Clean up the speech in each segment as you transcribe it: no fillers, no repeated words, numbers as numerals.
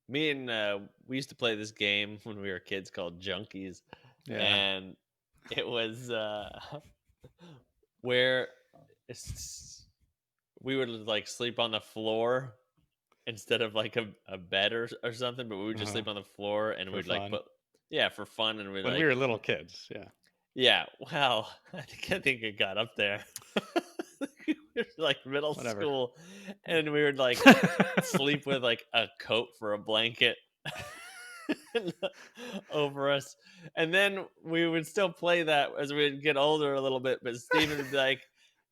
me and we used to play this game when we were kids called Junkies, Yeah. and it was where it's, we would like sleep on the floor instead of like a bed or something, but we would just Uh-huh. sleep on the floor and For we'd like fun. put yeah for fun and we'd When we like were little kids. Yeah. yeah well I think it got up there. We were like middle Whatever. school, and we would like sleep with like a coat for a blanket over us. And then we would still play that as we'd get older a little bit, but Steven would be like,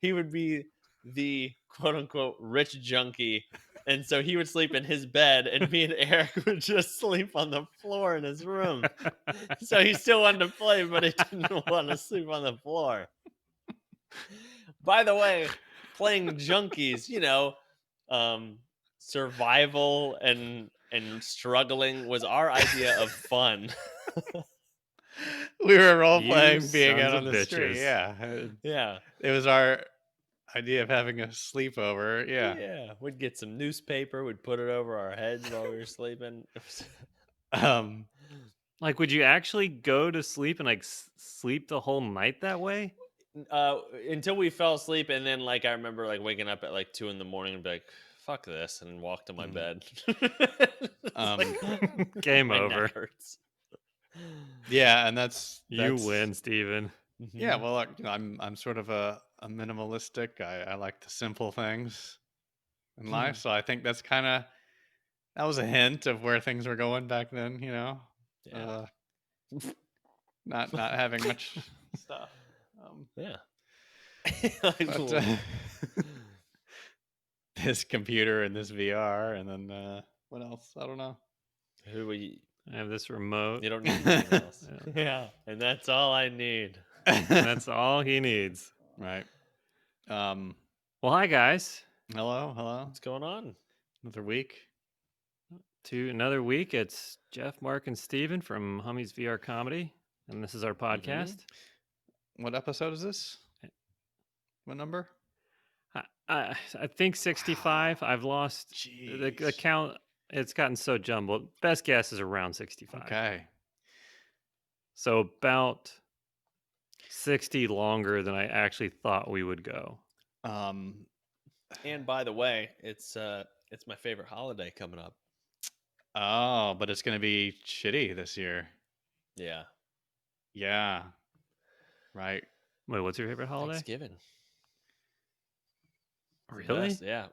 he would be the quote unquote rich junkie. And so he would sleep in his bed, and me and Eric would just sleep on the floor in his room. So he still wanted to play, but he didn't want to sleep on the floor. By the way, playing junkies, um, survival and struggling was our idea of fun. We were role You playing being sons out on of the street. bitches. Yeah. Yeah. It was our idea of having a sleepover. Yeah. Yeah. We'd get some newspaper, we'd put it over our heads while we were sleeping. Um, Like, would you actually go to sleep and like sleep the whole night that way? Until we fell asleep, and then like I remember like waking up at like 2 a.m. and be like, fuck this, and walk to my Mhm. bed. Game My over. neck hurts. yeah, and that's You win, Steven. Yeah, Mhm. well, I'm sort of a minimalistic. I like the simple things in life, so I think that was a hint of where things were going back then. Yeah. Not having much stuff. Yeah. But this computer and this VR, and then what else? I don't know. Who we I have this remote. You don't need anything else. Yeah, and that's all I need. That's all he needs. Right. Um. Well, hi guys. Hello. What's going on? Another week. To another week. It's Jeff, Mark, and Steven from Hummies VR Comedy, and this is our podcast. What episode is this? What number? I think 65. I've lost the Jeez. count. It's gotten so jumbled. Best guess is around 65. Okay. So about 60 longer than I actually thought we would go. And by the way, it's my favorite holiday coming up. Oh, but it's gonna be shitty this year. Yeah. Yeah. Right. Wait, what's your favorite holiday? Thanksgiving. It's the Really? best. Yeah,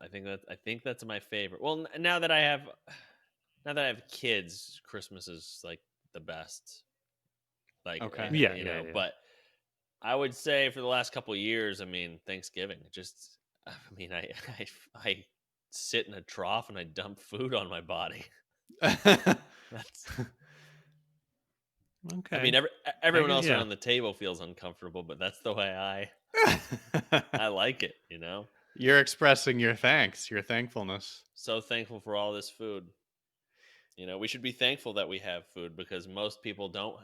I think that's my favorite. Well, now that I have kids, Christmas is like the best. Like Okay. Yeah. But I would say for the last couple of years, I mean, Thanksgiving just I mean, I sit in a trough and I dump food on my body. That's Okay. I mean, everyone else yeah. around the table feels uncomfortable, but that's the way I like it, You're expressing your thanks, your thankfulness. So thankful for all this food. We should be thankful that we have food because most people don't.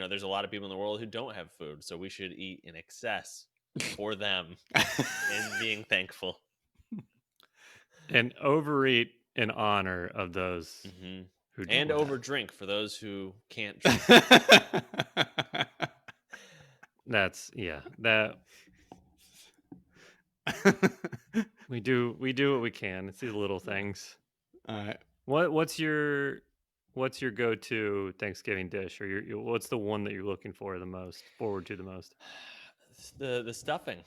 There's a lot of people in the world who don't have food, so we should eat in excess for them and being thankful. And overeat in honor of those who don't And have. overdrink for those who can't drink. That's that we do what we can. It's these little things. All right. What's your go-to Thanksgiving dish, or what's the one that you're looking forward to the most? The stuffing.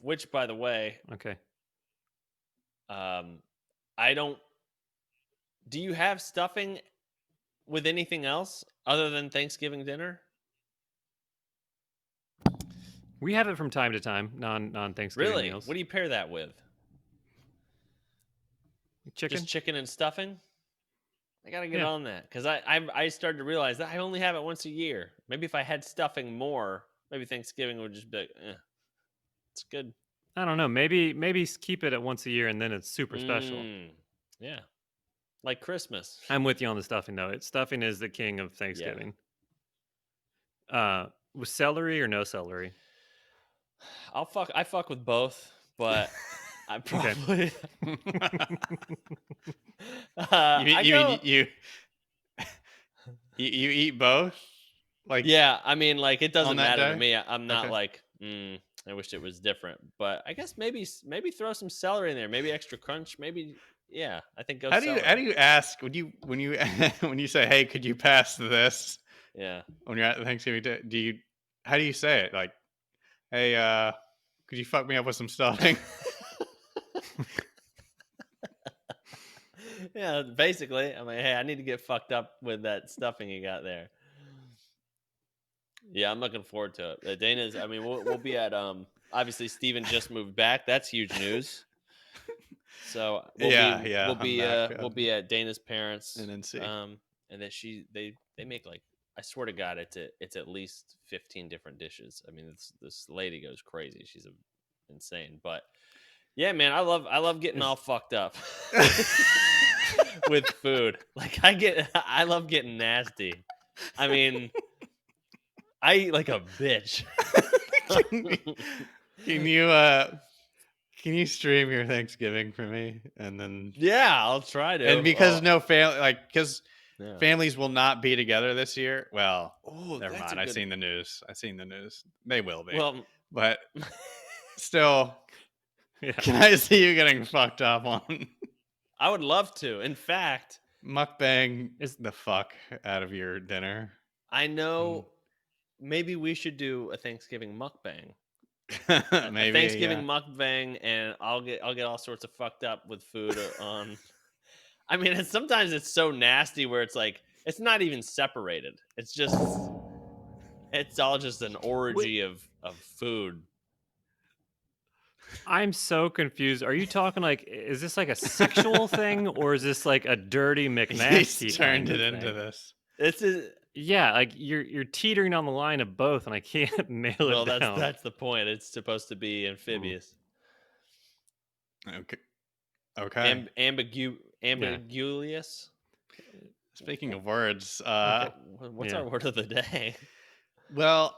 Which, by the way, Okay. I don't. Do you have stuffing with anything else other than Thanksgiving dinner? We have it from time to time, non Thanksgiving Really? meals. What do you pair that with? Chicken? Just chicken and stuffing? I gotta get on that because I started to realize that I only have it once a year. Maybe if I had stuffing more, maybe Thanksgiving would just be like, it's good. I don't know. Maybe keep it at once a year and then it's super special. Yeah, like Christmas. I'm with you on the stuffing though. Stuffing is the king of Thanksgiving. With celery or no celery? I fuck with both, but I probably. You I you go. mean you eat both? Like Yeah, I mean, like it on doesn't that matter to day? me. I'm not Okay. like, I wish it was different, but I guess maybe throw some celery in there, maybe extra crunch, maybe yeah. I think go How celery. do you ask when you when you say, "Hey, could you pass this?" Yeah. When you're at the Thanksgiving Day, how do you say it? Like, "Hey, could you fuck me up with some stuffing?" Yeah, basically, I'm like, hey, I need to get fucked up with that stuffing you got there. Yeah, I'm looking forward to it. Dana's. I mean, we'll be at obviously Steven just moved back. That's huge news. So Yeah, I'm back. we'll be at Dana's parents. And then see. And then they make like I swear to God, it's at least 15 different dishes. I mean, this lady goes crazy. She's insane. But yeah, man, I love getting all fucked up with food. Like I love getting nasty. I mean, I eat like a bitch. Can you stream your Thanksgiving for me? And then Yeah, I'll try to. and because no family because Yeah. families will not be together this year. Well, Oh, never that's mind. a I've good. seen the news. I've seen the news. They will be. Well, But still, Yeah. can I see you getting fucked up on I would love to. In fact, mukbang Is- the fuck out of your dinner? I know maybe we should do a Thanksgiving mukbang. A Maybe, Thanksgiving yeah. mukbang, and I'll get all sorts of fucked up with food on. I mean, sometimes it's so nasty where it's like it's not even separated. It's all just an orgy of food. I'm so confused. Are you talking like is this like a sexual thing or is this like a dirty McNasty He's kind turned it of into thing? this. This is Yeah, like you're teetering on the line of both, and I can't nail well, it down. that's the point. It's supposed to be amphibious, Okay. Okay. ambiguous. Speaking of words, Okay, what's Yeah. our word of the day? well,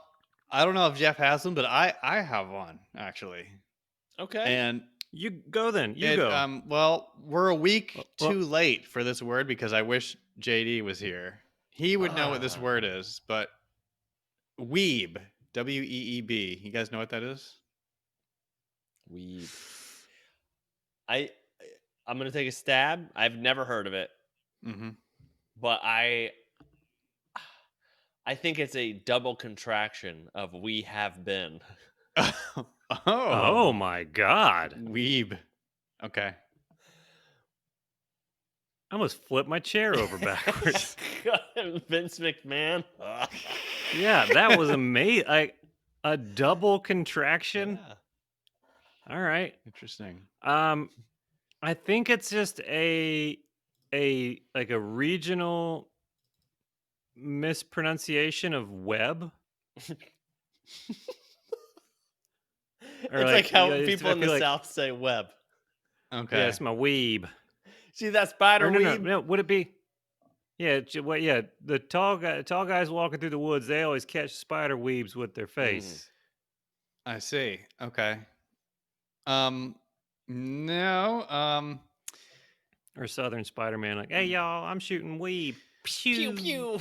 I don't know if Jeff has them, but I have one actually. Okay, And You go then. You it, go. well, we're a week Well- too late for this word because I wish JD was here. He would know what this Ah. word is, but weeb, WEEB. You guys know what that is? weeb. I'm gonna take a stab. I've never heard of it, Mm-hmm. but I think it's a double contraction of "we have been." Oh my god. weeb. Okay. I almost flipped my chair over backwards. Vince McMahon. Yeah, that was amazing. Like a double contraction. Yeah. All right. Interesting. I think it's just a like a regional mispronunciation of web. It's Or like how yeah, people I in the feel like- South say "web." Okay. Yeah, it's my weeb. See that spider Or no, weeb? no, would it be? Yeah, yeah. The tall guys walking through the woods, they always catch spider weebs with their face. I see. Okay. No. Or Southern Spider-Man, like, hey y'all, I'm shooting weeb. Pew pew.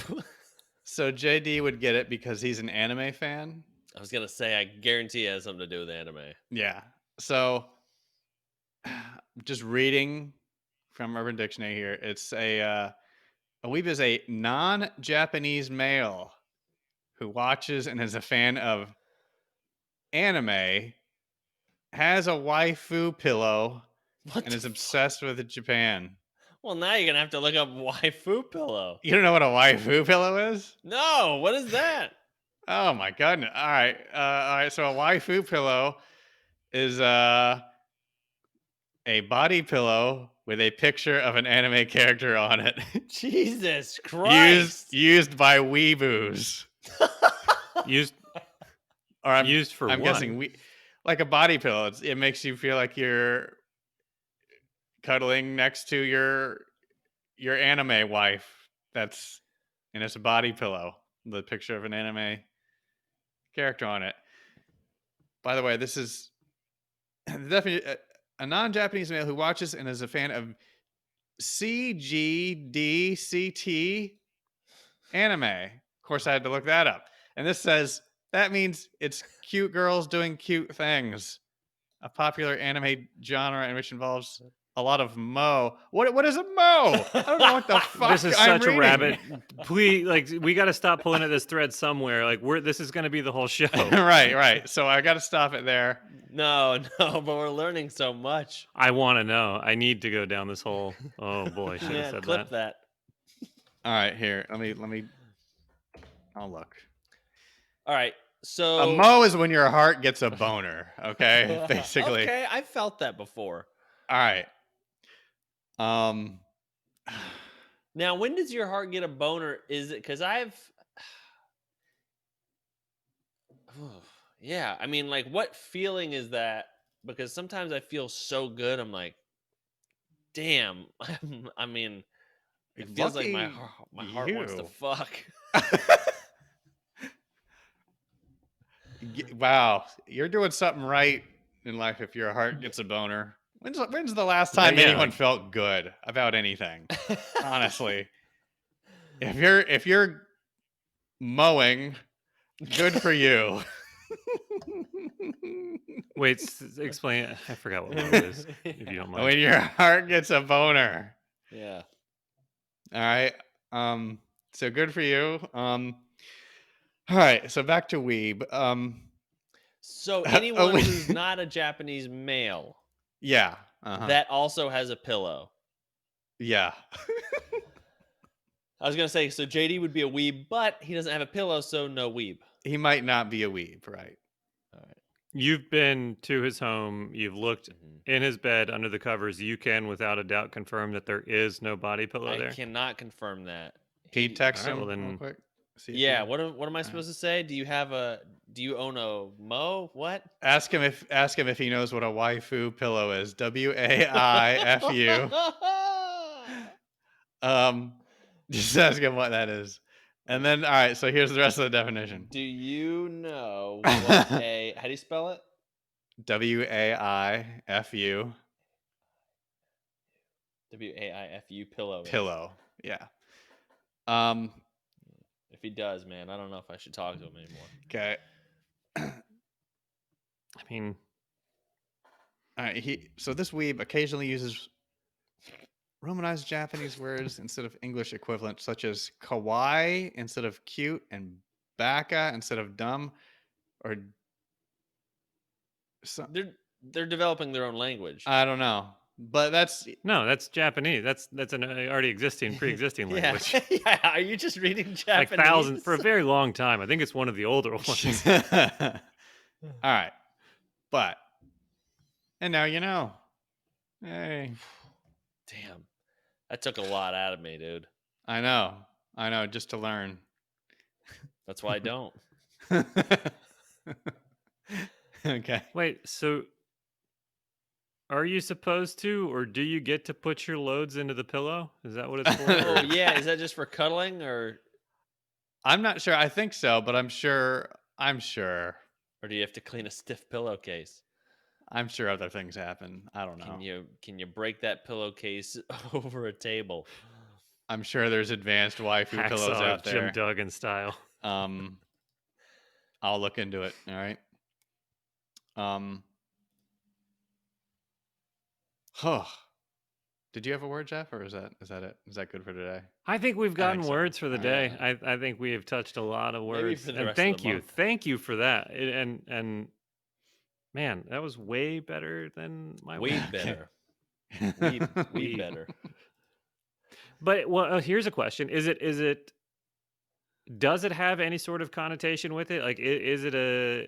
So JD would get it because he's an anime fan. I was gonna say, I guarantee it has something to do with anime. Yeah. So just reading from Urban Dictionary here, it's a weeb is a non-Japanese male who watches and is a fan of anime, has a waifu pillow, What? and the is obsessed with Japan. Well, now you're gonna have to look up waifu pillow. You don't know what a waifu pillow is? No, what is that? Oh my goodness! All right. So a waifu pillow is a body pillow with a picture of an anime character on it, Jesus Christ! used by weeboos. Used Or I'm used for I'm what? guessing like a body pillow. It makes you feel like you're cuddling next to your anime wife. And it's a body pillow. The picture of an anime character on it. By the way, this is the a non-Japanese male who watches and is a fan of CGDCT anime. Of course, I had to look that up. And this says that means it's cute girls doing cute things. A popular anime genre in which involves a lot of mo. What is a mo? I don't know what the fuck. This is I'm such a reading. rabbit. Please, like, we got to stop pulling at this thread somewhere. Like, this is going to be the whole show. right. So I got to stop it there. No, but we're learning so much. I want to know. I need to go down this whole. Oh boy, should have Yeah, said clip that. All right, here. Let me. I'll look. All right. So A mo is when your heart gets a boner. Okay, basically. Okay, I felt that before. All right. Now, when does your heart get a boner? Is it because yeah, I mean, like, what feeling is that? Because sometimes I feel so good, I'm like, damn. I mean, it feels like my heart wants to you. fuck. Wow, you're doing something right in life if your heart gets a boner. When's the last time Yeah. anyone felt good about anything? Honestly, if you're mowing, good for you. Wait, explain. I forgot what it is. If you don't mind. When your heart gets a boner. Yeah. All right. So good for you. All right. So back to weeb. So anyone wait. who's not a Japanese male Yeah. Uh-huh. that also has a pillow. Yeah. I was gonna say, so JD would be a weeb, but he doesn't have a pillow, so no weeb. He might not be a weeb, right? All right. You've been to his home. You've looked in his bed under the covers. You can, without a doubt, confirm that there is no body pillow I there. cannot confirm that. He texts All right, him well real then- quick. See if Yeah, he- what am I supposed to say? Do you own a Mo? What? Ask him if he knows what a waifu pillow is. WAIFU. Just ask him what that is. And then all right, so here's the rest of the definition. Do you know what how do you spell it? WAIFU WAIFU pillow. is. pillow. Yeah. If he does, man, I don't know if I should talk to him anymore. Okay. I mean, All right, so this weeb occasionally uses Romanized Japanese words instead of English equivalents, such as kawaii instead of cute and baka instead of dumb, or They're developing their own language. I don't know, but that's no, that's Japanese. That's an already pre-existing yeah. language. Yeah. Are you just reading Japanese? Like thousands for a very long time. I think it's one of the older ones. all right, and now you know. Hey, Damn. That took a lot out of me, dude. I know, just to learn. That's why I don't. Okay. Wait, so are you supposed to, or do you get to put your loads into the pillow? Is that what it's for? Oh yeah, is that just for cuddling or I'm not sure. I think so, but I'm sure. do you have to clean a stiff pillowcase? I'm sure other things happen. I don't know. Can you break that pillowcase over a table? I'm sure there's advanced waifu pillows Hacksaw out Jim there. Duggan style. I'll look into it. All right. Huh. Did you have a word, Jeff, or is that it? Is that good for today? I think we've gotten so. words for the All day. right. I think we have touched a lot of Maybe words. for the And rest of the month. thank you for that. And man, that was way better than my Way word. better. Weed. Way better. But well, here's a question: Is it? Does it have any sort of connotation with it? Like, is it a?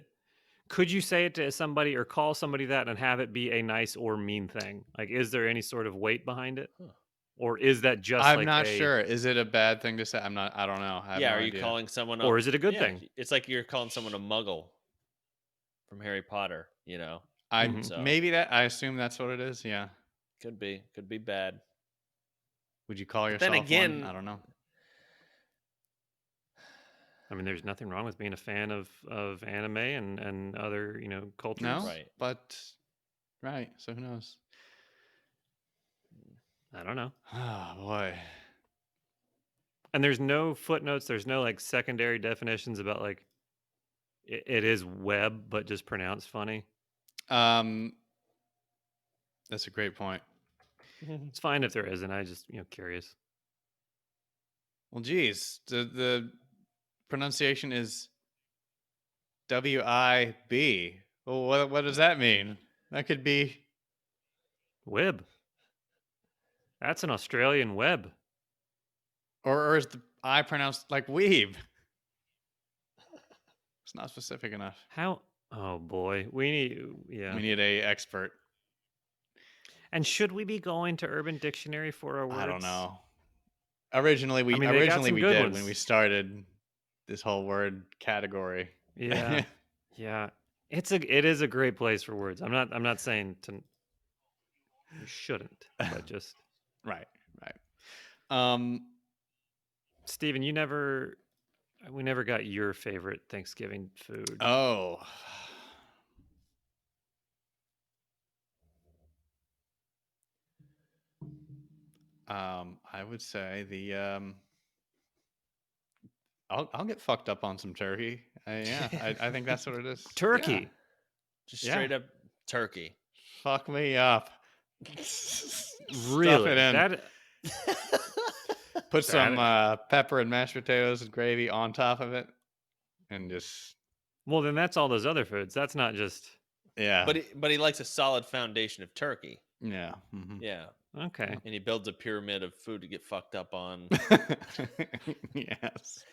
Could you say it to somebody or call somebody that and have it be a nice or mean thing? Like, is there any sort of weight behind it, or is that just? I'm like not sure. Is it a bad thing to say? I don't know. I have Yeah, no are you idea. calling someone Or is it a good yeah, thing? It's like you're calling someone a muggle from Harry Potter, you know. Mhm. So Maybe that. I assume that's what it is. Yeah. could be bad. Would you call But yourself then again, one? I don't know. I mean, there's nothing wrong with being a fan of anime and other cultures. No. Right. But Right. So who knows? I don't know. Oh boy. And there's no footnotes. There's no like secondary definitions about like it is web, but just pronounced funny. That's a great point. It's fine if there isn't. I just curious. Well, geez, the pronunciation is WIB. Well, what does that mean? That could be. Web. That's an Australian web. Or is the I pronounced like weeb? It's not specific enough. How? Oh boy, we need. Yeah. We need a expert. And should we be going to Urban Dictionary for our words? I don't know. Originally, we I mean, they got some good did ones. when we started this whole word category. Yeah, yeah. It is a great place for words. I'm not saying you shouldn't, but just Right. Steven, we never got your favorite Thanksgiving food. Oh. I would say I'll get fucked up on some turkey. I think that's what it is. Turkey. Yeah. Just straight up turkey. Fuck me up. Really? Stuff it in. That Put some pepper and mashed potatoes and gravy on top of it, and just well, then that's all those other foods. That's not just yeah. But he likes a solid foundation of turkey. Yeah. Mhm. Yeah. okay. And he builds a pyramid of food to get fucked up on Yes.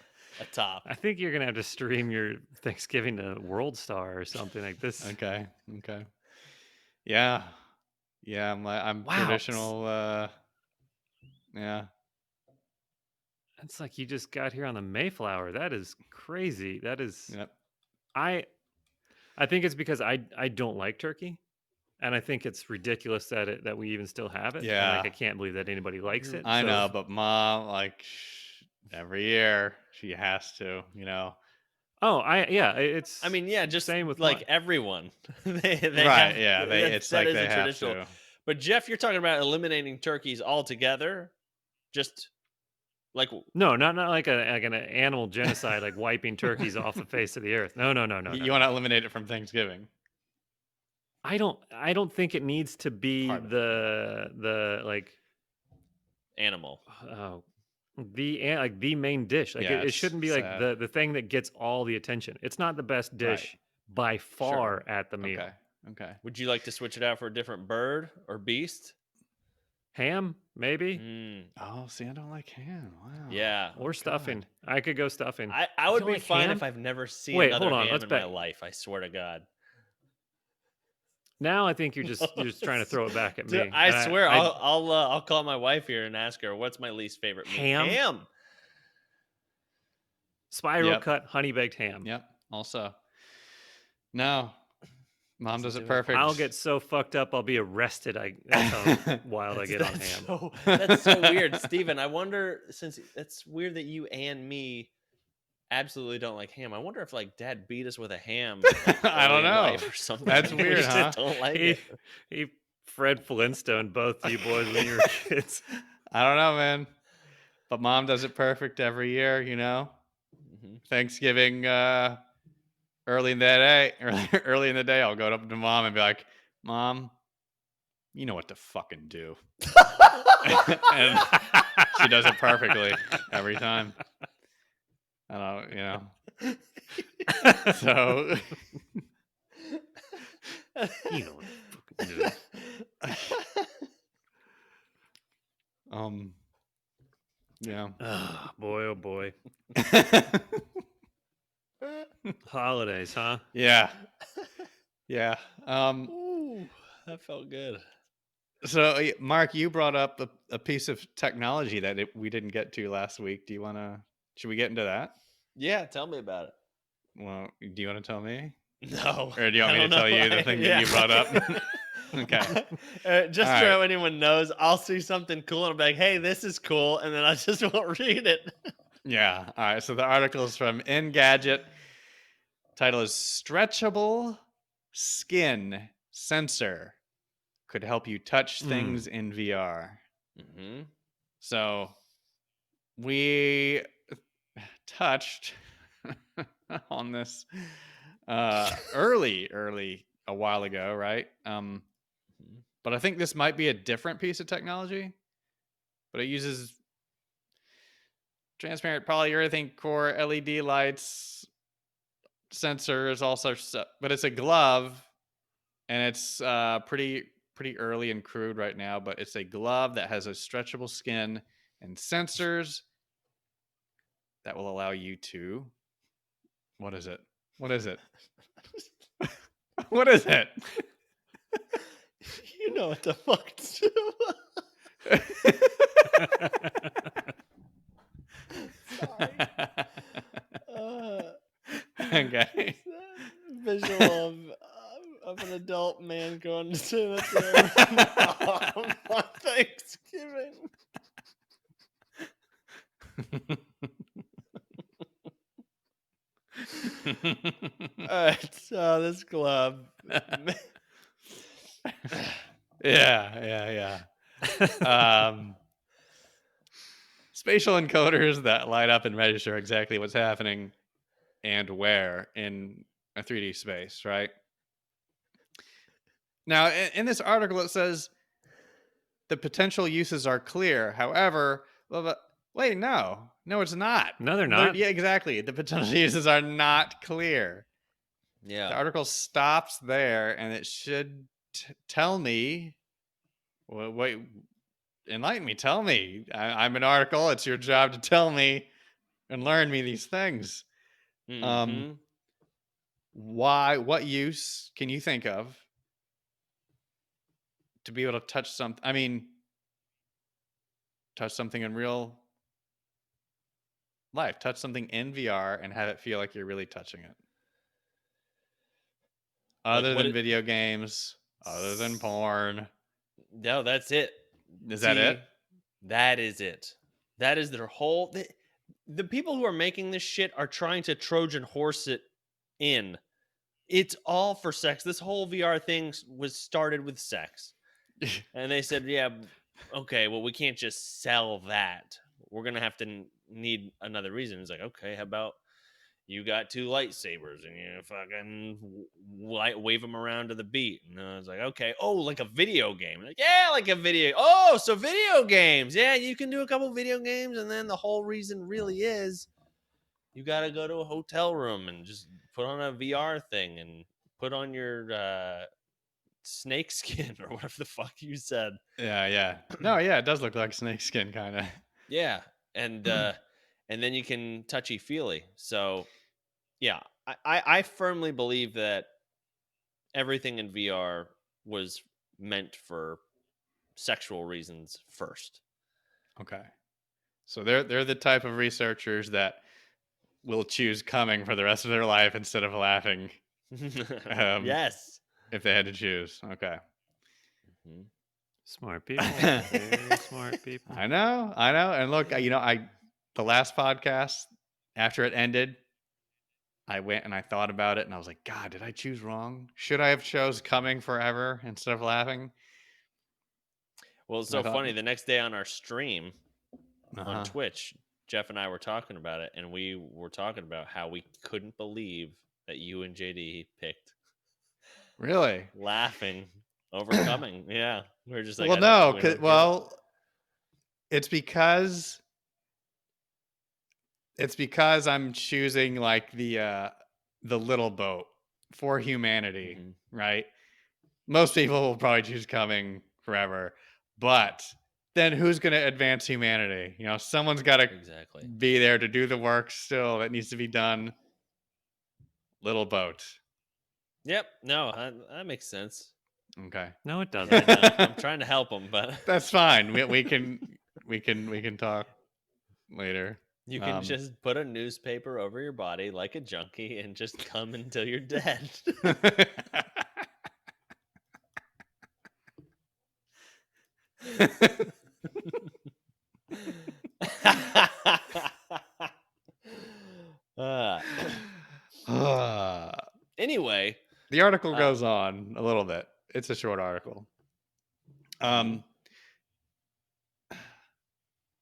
atop. I think you're gonna have to stream your Thanksgiving to World Star or something like this. Okay. Yeah. I'm Wow. traditional. Yeah. It's like you just got here on the Mayflower. That is crazy. That is. Yep. I think it's because I don't like turkey, and I think it's ridiculous that we even still have it. And, Yeah. like I can't believe that anybody likes it. I So know, but Mom, like, every year she has to. Oh, it's. I mean, yeah, just same with like mine. everyone. they Right? have- Yeah. It's that like is they a have traditional. to. But Jeff, you're talking about eliminating turkeys altogether. Just like No, not like an animal genocide, like wiping turkeys off the face of the earth. No. You want to eliminate it from Thanksgiving? I don't think it needs to be Part of the like animal. the main dish. Like Yeah, it shouldn't be it's like sad. the thing that gets all the attention. It's not the best dish by far at the meal. Okay. Would you like to switch it out for a different bird or beast? Ham, maybe, Mm, Oh, see, I don't like ham. Wow. yeah. or stuffing. I could go stuffing. I would don't be like fine ham? if I've never seen Wait, another hold on, ham let's in my bet. life. I swear to God. Now I think you're just trying to throw it back at me. Dude, I And swear, I'll call my wife here and ask her what's my least favorite meat. Ham? spiral Yep. cut honey baked ham. Yep. Also, no. Mom does it do it. perfect. I'll get so fucked up I'll be arrested. That's how wild I get on ham. That's so weird, Steven. I wonder, since it's weird that you and me absolutely don't like ham. I wonder if like Dad beat us with a ham. I don't early in know. life or something. That's We weird, just huh? Don't like He, it. he Fred Flintstone both you boys when you were kids. I don't know, man. But Mom does it perfect every year. Mhm. Thanksgiving, early in the day, I'll go up to Mom and be like, "Mom, you know what to fucking do," and she does it perfectly every time. I don't, So You know what to fucking do. yeah. Oh, boy, oh boy. Holidays, huh? Yeah. Ooh, that felt good. So, Mark, you brought up a piece of technology that we didn't get to last week. Should we get into that? Yeah, tell me about it. Well, do you want to tell me? No. Or do you want me I to don't tell you know. the thing that you brought up? Okay. Just All so right. anyone knows, I'll see something cool and I'll be like, hey, this is cool. And then I just won't read it. Yeah. All right. So the article is from Engadget. Title is Stretchable Skin Sensor could help you touch things in VR. Mm-hmm. So we touched on this early a while ago, right? But I think this might be a different piece of technology, but it uses transparent polyurethane core, LED lights, sensors, all sorts of stuff. But it's a glove, and it's pretty early and crude right now. But it's a glove that has a stretchable skin and sensors that will allow you to. What is it? What is it? What is it? You know what the fuck to do. Okay. Visual of an adult man going to the mom on Thanksgiving. Alright, so this glove. Yeah. Spatial encoders that light up and register exactly what's happening and where in a 3D space, right? Now, in this article, it says the potential uses are clear. However, wait, no, it's not. No, they're not. Yeah, exactly. The potential uses are not clear. Yeah. The article stops there, and it should tell me. Wait, enlighten me. Tell me. I'm an article. It's your job to tell me and learn me these things. Mm-hmm. What use can you think of to be able to touch something? I mean, touch something in real life, touch something in VR and have it feel like you're really touching it. Other than video games, other than porn. No, that's it. Is that it? That is it. That is their whole. The people who are making this shit are trying to Trojan horse it in. It's all for sex. This whole VR thing was started with sex. And they said, yeah, okay, well, we can't just sell that. We're going to have to need another reason. It's like, okay, how about you got two lightsabers and you fucking wave them around to the beat? And I was like, okay, oh, like a video game. Like, yeah, like a video. Oh, so video games. Yeah, you can do a couple video games. And then the whole reason really is you got to go to a hotel room and just put on a VR thing and put on your snake skin or whatever the fuck you said. Yeah. No, yeah, it does look like snake skin kind of. Yeah, and then you can touchy feely. So, yeah, I firmly believe that everything in VR was meant for sexual reasons first. Okay, so they're the type of researchers that will choose coming for the rest of their life instead of laughing. Yes, if they had to choose. Okay. Mm-hmm. Smart people. Very smart people. I know. And look, the last podcast, after it ended, I went and I thought about it and I was like, God, did I choose wrong? Should I have chose coming forever instead of laughing? Well, it's so funny. The next day on our stream on Twitch, Jeff and I were talking about it, and we were talking about how we couldn't believe that you and JD picked. Really? Laughing over coming. Yeah. We were just like, it's because I'm choosing like the little boat for humanity, right? Most people will probably choose coming forever, but then who's going to advance humanity? Someone's got to be there to do the work still that needs to be done. Little boat. Yep. No, that makes sense. Okay. No, it doesn't. I'm trying to help them, but that's fine. We can talk later. You can just put a newspaper over your body like a junkie and just come until you're dead. Anyway, the article goes on a little bit. It's a short article. Um,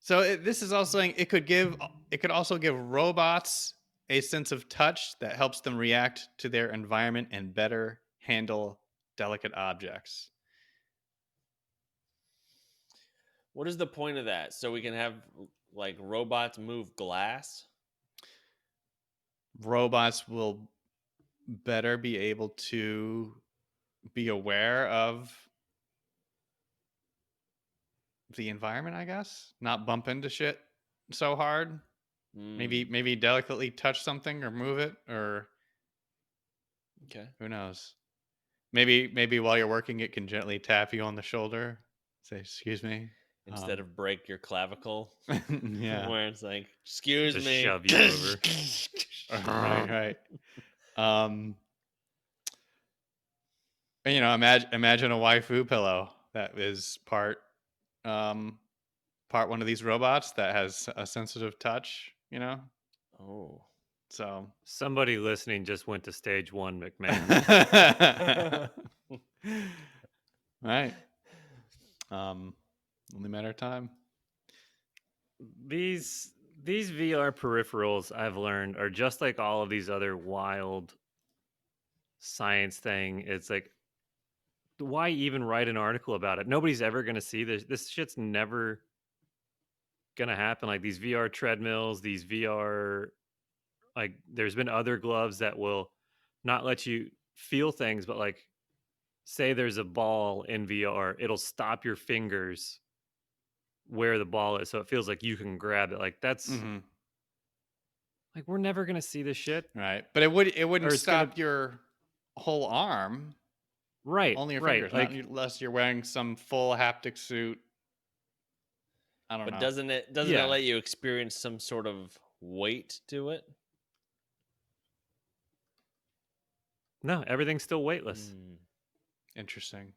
this is also saying it could also give robots a sense of touch that helps them react to their environment and better handle delicate objects. What is the point of that? So we can have like robots move glass? Robots will better be able to be aware of the environment, I guess. Not bump into shit so hard. Mm, Maybe delicately touch something or move it, or okay. who knows. Maybe while you're working it can gently tap you on the shoulder. Say, excuse me. Instead of break your clavicle, Yeah. where it's like, excuse Just me. shove you over. Right. And, imagine a waifu pillow that is part one of these robots that has a sensitive touch, Oh. So Somebody listening just went to stage 1, McMahon. right. Only matter of time. These VR peripherals, I've learned, are just like all of these other wild science thing. It's like, why even write an article about it? Nobody's ever going to see this. This shit's never going to happen. Like these VR treadmills, these VR, like there's been other gloves that will not let you feel things, but like say there's a ball in VR, it'll stop your fingers where the ball is, so it feels like you can grab it. Like that's like we're never gonna see this shit, right? But it wouldn't it's stop your whole arm, right? only your right, fingers, like not unless you're wearing some full haptic suit. I don't know. But doesn't it Yeah. let you experience some sort of weight to it? no, everything's still weightless. Mm. Interesting.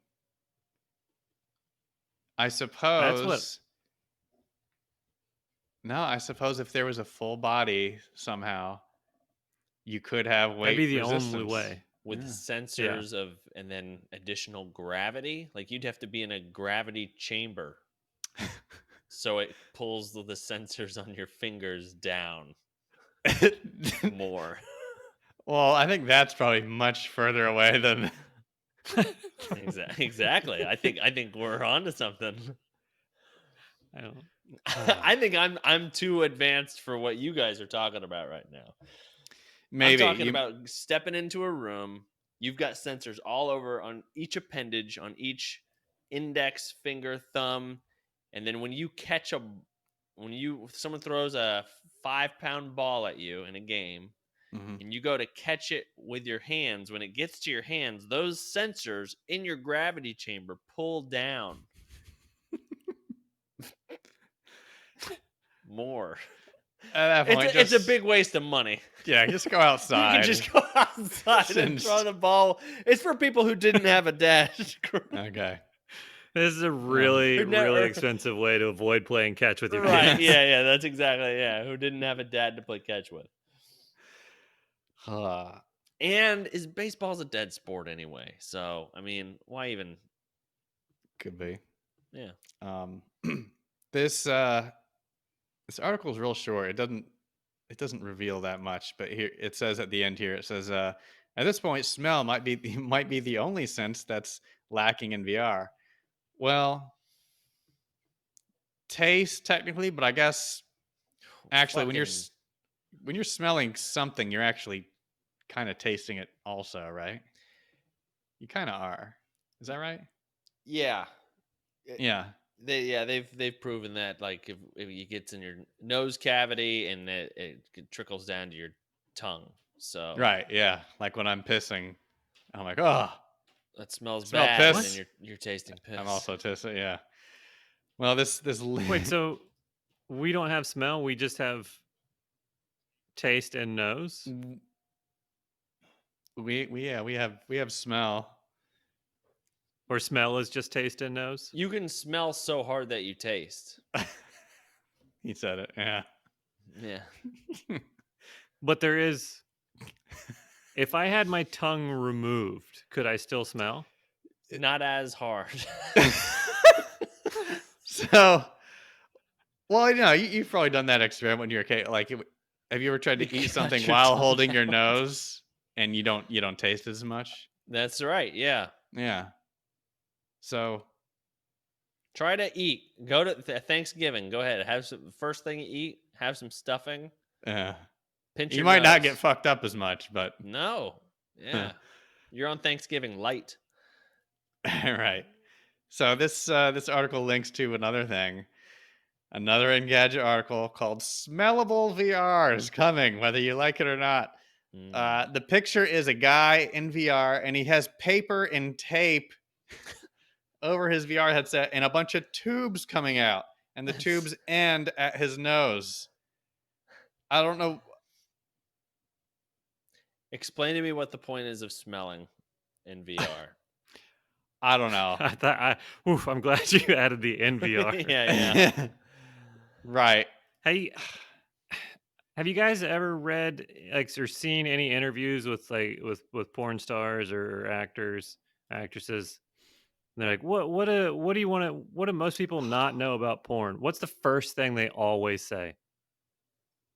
I suppose. No, I suppose if there was a full body somehow, you could have weight That'd be the resistance. only way. With Yeah. sensors and then additional gravity, like you'd have to be in a gravity chamber, so it pulls the sensors on your fingers down more. Well, I think that's probably much further away than. Exactly. I think we're onto something. I don't. I think I'm too advanced for what you guys are talking about right now. Maybe I'm talking about stepping into a room. You've got sensors all over on each appendage, on each index, finger, thumb, and then when someone throws a 5-pound ball at you in a game, and you go to catch it with your hands, when it gets to your hands, those sensors in your gravity chamber pull down more. At that point, It's a big waste of money. Yeah, just go outside. You can just go outside and throw the ball. It's for people who didn't have a dad. Okay. This is a really, Who never- really expensive way to avoid playing catch with your Right? kids. Yeah. That's exactly who didn't have a dad to play catch with. And is baseball's a dead sport anyway? So I mean, why even? Could be. Yeah. This article is real short. It doesn't reveal that much, but here it says at the end here, it says at this point, smell might be the only sense that's lacking in VR. Well, taste technically, but I guess actually when you're smelling something, you're actually kind of tasting it also, right? You kind of are. Is that right? Yeah. Yeah. They've proven that, like, if it gets in your nose cavity and it trickles down to your tongue. So Right. Yeah. Like when I'm pissing, I'm like, oh, that smells Smell bad, piss? and you're tasting piss. I'm also pissing. Yeah. Well, this Wait, so we don't have smell, we just have taste and nose? we have smell. Or smell is just taste and nose? You can smell so hard that you taste. He said it. Yeah. Yeah. But there is. If I had my tongue removed, could I still smell? Not as hard. So, well, you've probably done that experiment when you were a kid. Like, have you ever tried You to eat cut something your while tongue holding your out. nose and you don't taste as much? That's right. Yeah. Yeah. So, Try to eat. Go to Thanksgiving. Go ahead. Have some first thing you eat. Have some stuffing. uh, Pinch you your might not nose. get fucked up as much, but No. Yeah. You're on Thanksgiving light. right. So this article links to another thing. Another Engadget article called "Smellable VR" is coming, whether you like it or not. Mm. The picture is a guy in VR, and he has paper and tape over his VR headset, and a bunch of tubes coming out, and the tubes end at his nose. I don't know. Explain to me what the point is of smelling in VR. I don't know. I thought, I'm glad you added the NVR. yeah. Right. Hey, have you guys ever read like or seen any interviews with with porn stars or actors, actresses? And they're like, what do you want to? What do most people not know about porn? What's the first thing they always say?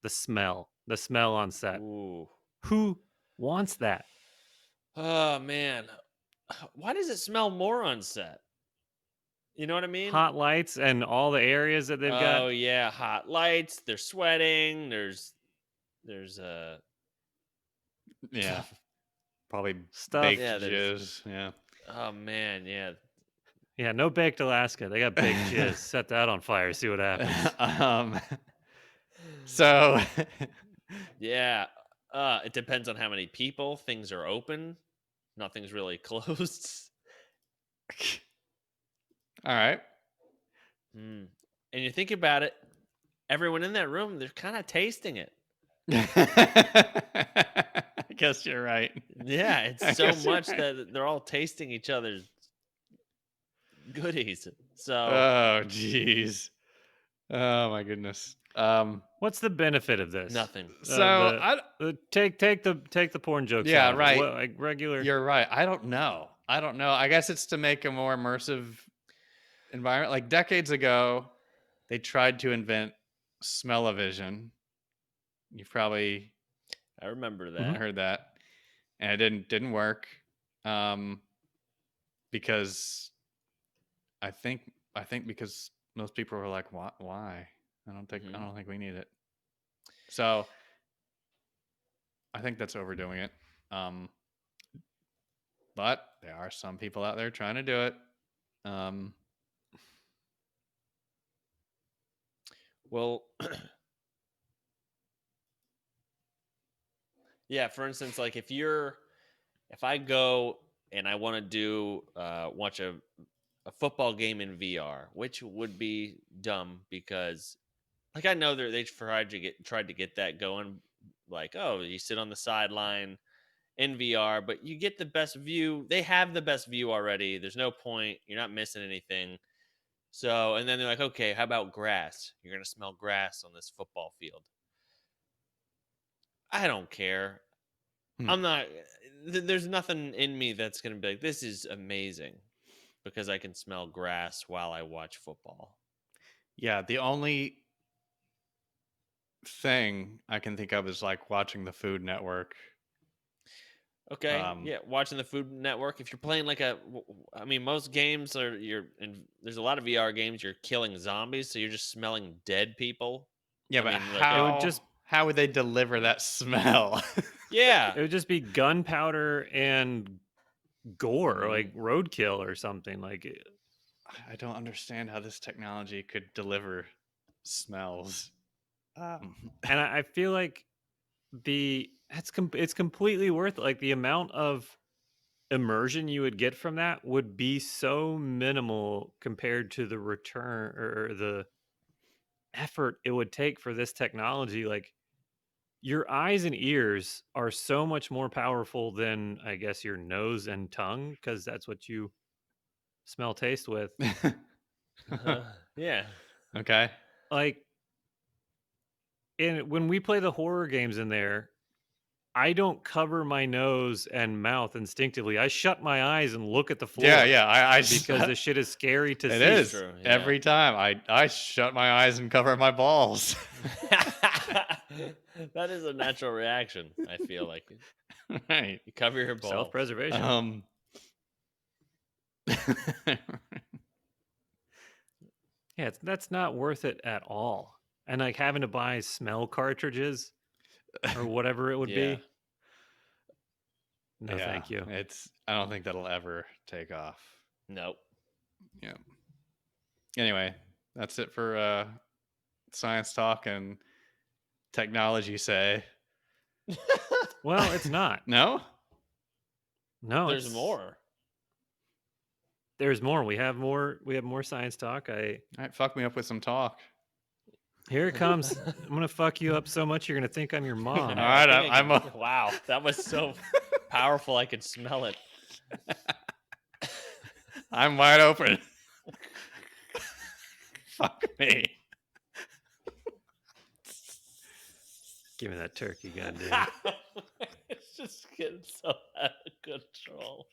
The smell on set. Ooh. Who wants that? Oh man. Why does it smell more on set? You know what I mean? Hot lights and all the areas that they've Oh got. yeah, hot lights. They're sweating. There's Yeah. Probably Stuff. baked Yeah, jizz. Yeah. oh man, yeah. Yeah, no baked Alaska. They got baked jizz. Set that on fire. See what happens. So Yeah. It depends on how many people. Things are open. Nothing's really closed. all right. Mm. And you think about it, everyone in that room, they're kind of tasting it. I guess you're right. Yeah, I it's so guess you're much right. that they're all tasting each other's goodies. So Oh jeez. Oh my goodness. What's the benefit of this? nothing. So Take the porn jokes. Yeah, out of it. right. What, like regular. you're right. I don't know. I guess it's to make a more immersive environment. Like decades ago, they tried to invent smell-o-vision. You've probably I remember that. heard that, and it didn't work. Because I think because most people were like, why? I don't think we need it. So I think that's overdoing it. But there are some people out there trying to do it. Well, yeah, for instance, like if I go and I want to do watch a football game in VR, which would be dumb because like I know they tried to get that going, like, oh, you sit on the sideline in VR, but you get the best view. They have the best view already. There's no point. You're not missing anything. So, and then they're like, okay, how about grass? You're going to smell grass on this football field. I don't care. I'm not, there's nothing in me that's going to be like, this is amazing because I can smell grass while I watch football. Yeah, the only thing I can think of is like watching the Food Network. Okay, yeah, watching the Food Network. If you're playing like I mean, most games are there's a lot of VR games. You're killing zombies, so you're just smelling dead people. Yeah, I but mean, how would they deliver that smell? Yeah, It would just be gunpowder and gore, like roadkill or something. Like, I don't understand how this technology could deliver smells. and I feel like it's completely worth it. Like the amount of immersion you would get from that would be so minimal compared to the return or the effort it would take for this technology. Like your eyes and ears are so much more powerful than I guess your nose and tongue because that's what you smell taste with. yeah. Like when we play the horror games in there, I don't cover my nose and mouth instinctively. I shut my eyes and look at the floor. Yeah. I Because the shit is scary to it see. is True, yeah. every time. I shut my eyes and cover my balls. That is a natural reaction. I feel like Right. you cover your balls. Self-preservation. Yeah, that's not worth it at all. And like having to buy smell cartridges or whatever it would Yeah. be. No, thank you. I don't think that'll ever take off. Nope. Yeah. Anyway, that's it for science talk and technology say. Well, it's not. No? No, There's it's- more. There's more. We have more. We have more science talk. All right, fuck me up with some talk. Here it comes. I'm gonna fuck you up so much you're gonna think I'm your mom. All right, I think I I'm can- wow, that was so powerful. I could smell it. I'm wide open. Fuck me. Give me that turkey, goddamn. It's just getting so out of control.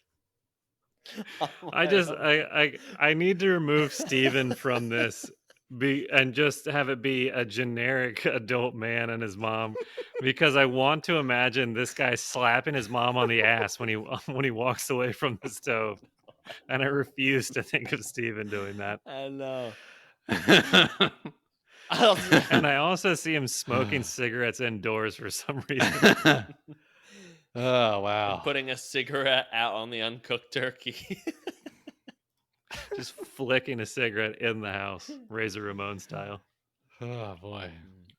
I need to remove Steven from this and just have it be a generic adult man and his mom, because I want to imagine this guy slapping his mom on the ass when he walks away from the stove, and I refuse to think of Steven doing that. I know. And I also see him smoking cigarettes indoors for some reason. Oh, wow. Putting a cigarette out on the uncooked turkey. Just flicking a cigarette in the house, Razor Ramon style. Oh, boy.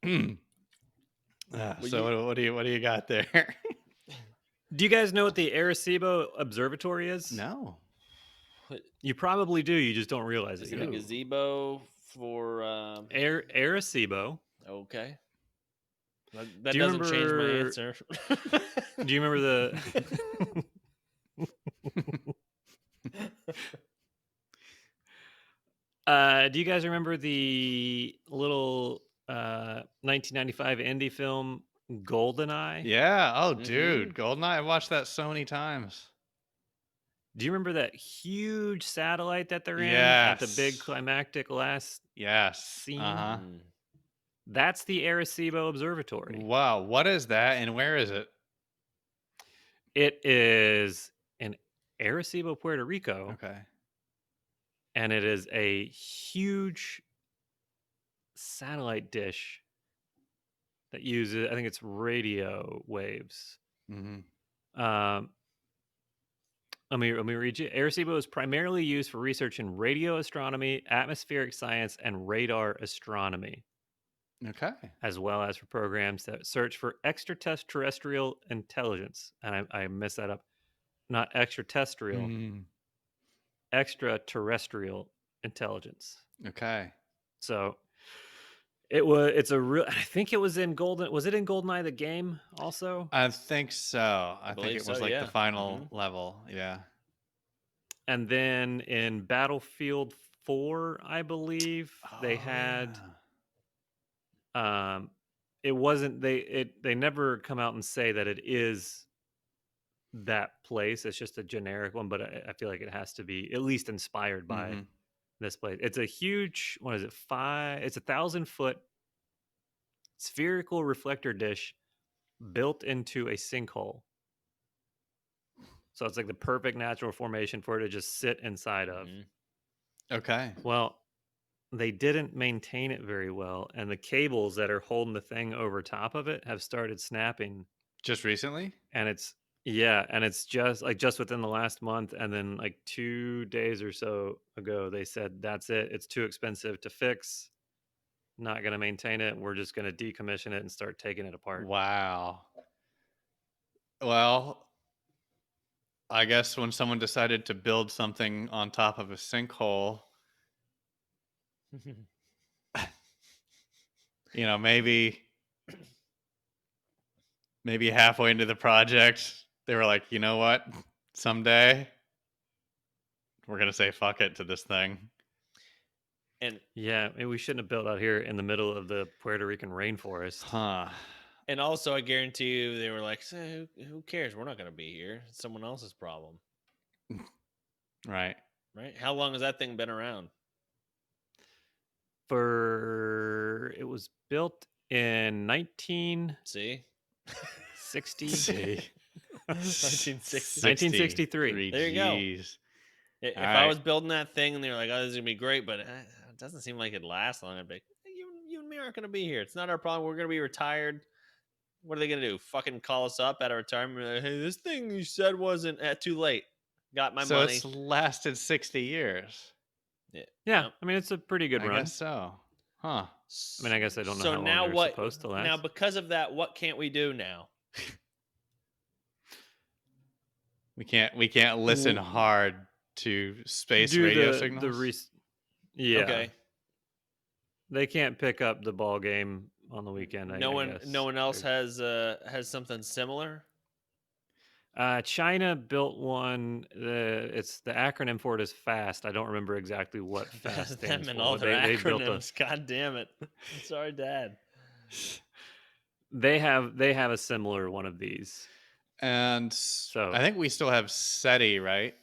Well, So what do you got there? Do you guys know what the Arecibo Observatory is? No. You probably do. You just don't realize Is it. it a yet. gazebo for? Arecibo. Okay. That Do you doesn't change my remember- answer. Do you remember the? Do you guys remember the little 1995 indie film Goldeneye? Yeah. Oh, Mhm. dude. Goldeneye. I watched that so many times. Do you remember that huge satellite that they're in at the big Yes. climactic last? Yes. Scene? Uh-huh. Mm. That's the Arecibo Observatory. Wow. What is that and where is it? It is in Arecibo, Puerto Rico, Okay. and it is a huge satellite dish that uses, I think it's radio waves. Mm-hmm. Let me read you. Arecibo is primarily used for research in radio astronomy, atmospheric science, and radar astronomy, Okay. as well as for programs that search for extraterrestrial intelligence. And I messed that up. Not extraterrestrial, Mm, extraterrestrial intelligence. okay. So it's a real, I think it was in was it in GoldenEye the game also? I think so. I think believe it was so, like yeah. the final level. Yeah. And then in Battlefield 4, I believe they Oh, had yeah. it wasn't they never come out and say that it is that place. It's just a generic one, but I feel like it has to be at least inspired by Mhm. this place. It's a huge, what is it? It's 1,000-foot spherical reflector dish built into a sinkhole. So it's like the perfect natural formation for it to just sit inside of. Mhm. Okay. Well, they didn't maintain it very well, and the cables that are holding the thing over top of it have started snapping. Just recently? And it's just within the last month, and then like 2 days or so ago, they said that's it. It's too expensive to fix. Not going to maintain it. We're just going to decommission it and start taking it apart. Wow. Well, I guess when someone decided to build something on top of a sinkhole, maybe halfway into the project, they were like, you know what? Someday we're going to say fuck it to this thing. And Yeah, maybe we shouldn't have built out here in the middle of the Puerto Rican rainforest. Huh. And also, I guarantee you, they were like, so who cares? We're not going to be here. It's someone else's problem, Right. right? How long has that thing been around? It was built in 1960. See? See. 1960. 1963. There you go. Jeez. If All I right. was building that thing and they were like, oh, this is going to be great, but it doesn't seem like it'd last long, I'd be like, you and me aren't going to be here. It's not our problem. We're going to be retired. What are they going to do? Fucking call us up at our retirement? And be like, hey, this thing you said wasn't too late. Got my So money. it's lasted 60 years. Yeah. Yeah, Yep. I mean it's a pretty good I run. guess so. Huh. I mean, I guess I don't know So how long now they're what? supposed to last. Now, because of that, what can't we do now? We can't listen hard to space Do radio the signals. yeah. Okay. They can't pick up the ball game on the weekend. No I guess. one else has something similar. China built one. It's the acronym for it is FAST. I don't remember exactly what FAST Them stands and for. all but their they built acronyms. God damn it! Sorry, Dad. they have a similar one of these. And So I think we still have SETI, right?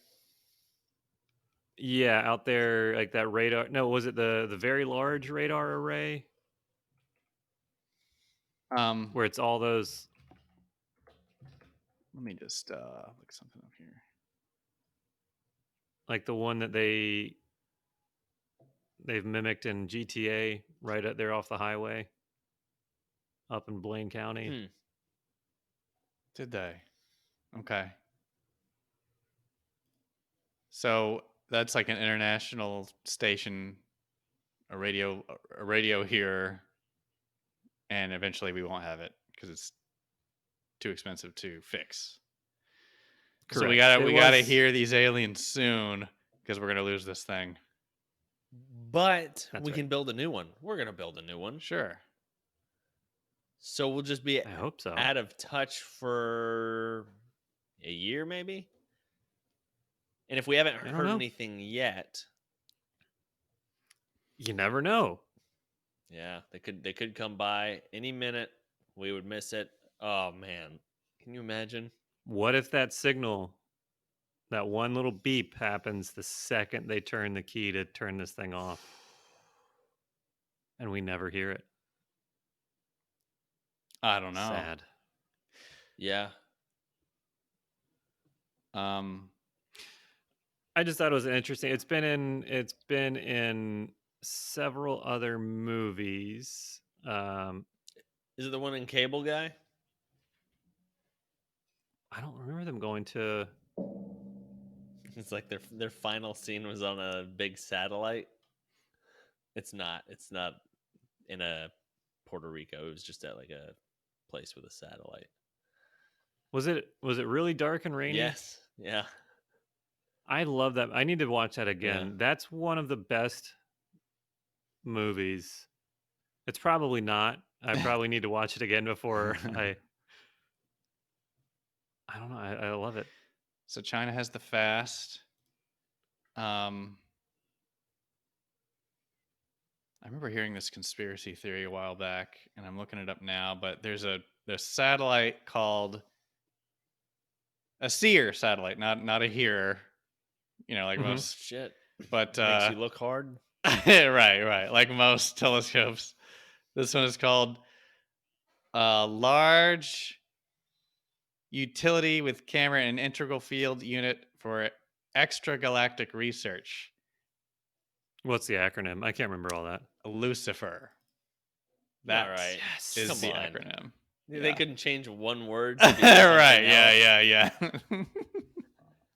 yeah, out there like that radar. No, was it the very large radar array where it's all those? Let me just look something up here. Like the one that they've mimicked in GTA right up there off the highway up in Blaine County. Did they? Okay. So that's like an international station, a radio here, and eventually we won't have it because it's too expensive to fix. So we Correct. gotta hear these aliens soon because we're gonna lose this thing. But That's we right. can build a new one. We're gonna build a new one. Sure. So we'll just be I hope so. out of touch for a year, maybe. And if we haven't don't heard know. anything yet, You never know. yeah, they could come by any minute. We would miss it. Oh man, can you imagine? What if that signal, that one little beep happens the second they turn the key to turn this thing off and we never hear it? I don't know. Sad. Yeah. I just thought it was interesting. It's been in several other movies. Is it the one in Cable Guy? I don't remember them going to. It's like their final scene was on a big satellite. It's not in a Puerto Rico. It was just at like a place with a satellite. Was it really dark and rainy? Yes. Yeah. I love that. I need to watch that again. Yeah. That's one of the best movies. It's probably not. I probably need to watch it again before I don't know. I love it. So China has the fast. I remember hearing this conspiracy theory a while back, and I'm looking it up now. But there's a satellite called a seer satellite, not a hearer. You know, like most. Shit. But Makes you look hard. right, like most telescopes. This one is called Large Utility with Camera and Integral Field Unit for Extragalactic Research. What's the acronym? I can't remember all that. Lucifer. That That right. is Come the on. acronym. They Yeah. couldn't change one word. To be Right. something else. Yeah.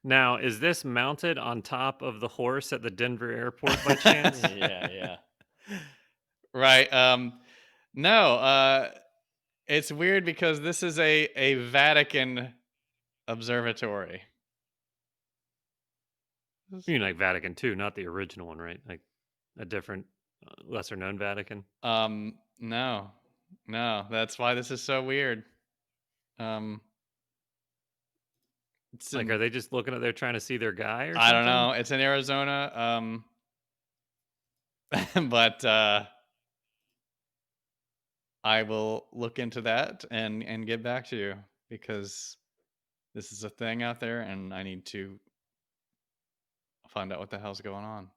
Now, is this mounted on top of the horse at the Denver airport by chance? Yeah. Right. No. It's weird because this is a Vatican observatory. You mean like Vatican II, not the original one, right? Like a different, lesser known Vatican. No. That's why this is so weird. It's Like, in- are they just looking at there trying to see their guy or something? I don't know. It's in Arizona. But I will look into that and get back to you, because this is a thing out there and I need to find out what the hell's going on.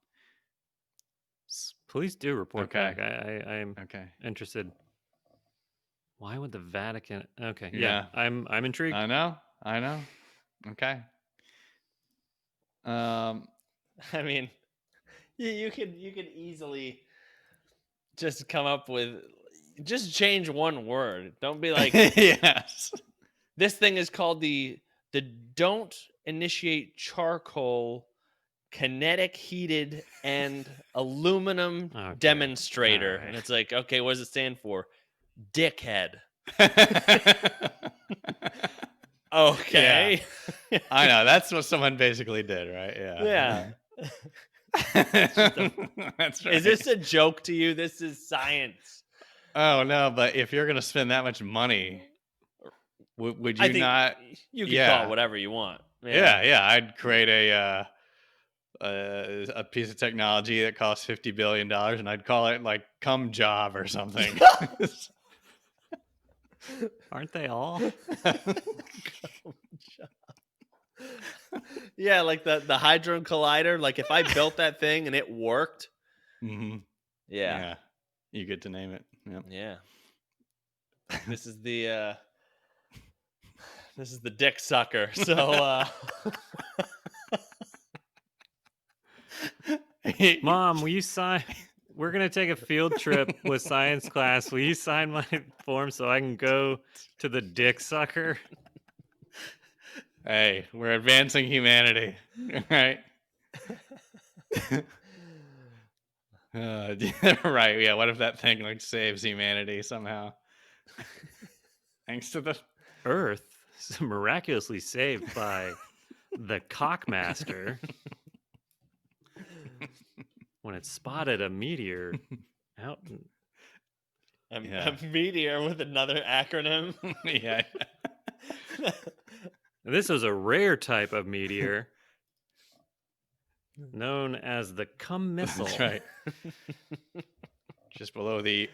Please do report Okay. back. I am Okay. interested. Why would the Vatican? Okay, Yeah. I'm intrigued. I know. Okay. I mean, you could easily just come up with, just change one word. Don't be like, Yes. this thing is called the don't initiate charcoal kinetic heated and aluminum Okay, demonstrator. alright. And it's like, okay, what does it stand for? Dickhead. Okay. I know. That's what someone basically did, right? Yeah. That's right. Is this a joke to you? This is science. Oh, no. But if you're going to spend that much money, would you not? You can call it whatever you want. Yeah. I'd create a piece of technology that costs $50 billion, and I'd call it like cum job or something. Aren't they all? Yeah, like the Hadron Collider. Like if I built that thing and it worked, Mm-hmm. yeah, you get to name it. Yep. Yeah. This is the dick sucker. So Mom, will you sign? We're gonna take a field trip with science class. Will you sign my form so I can go to the dick sucker? Hey, we're advancing humanity, right? Right. Yeah. What if that thing like saves humanity somehow? Thanks to the Earth is miraculously saved by the Cockmaster when it spotted a meteor out. a meteor with another acronym. Yeah. This was a rare type of meteor known as the cum missile. That's right. Just below the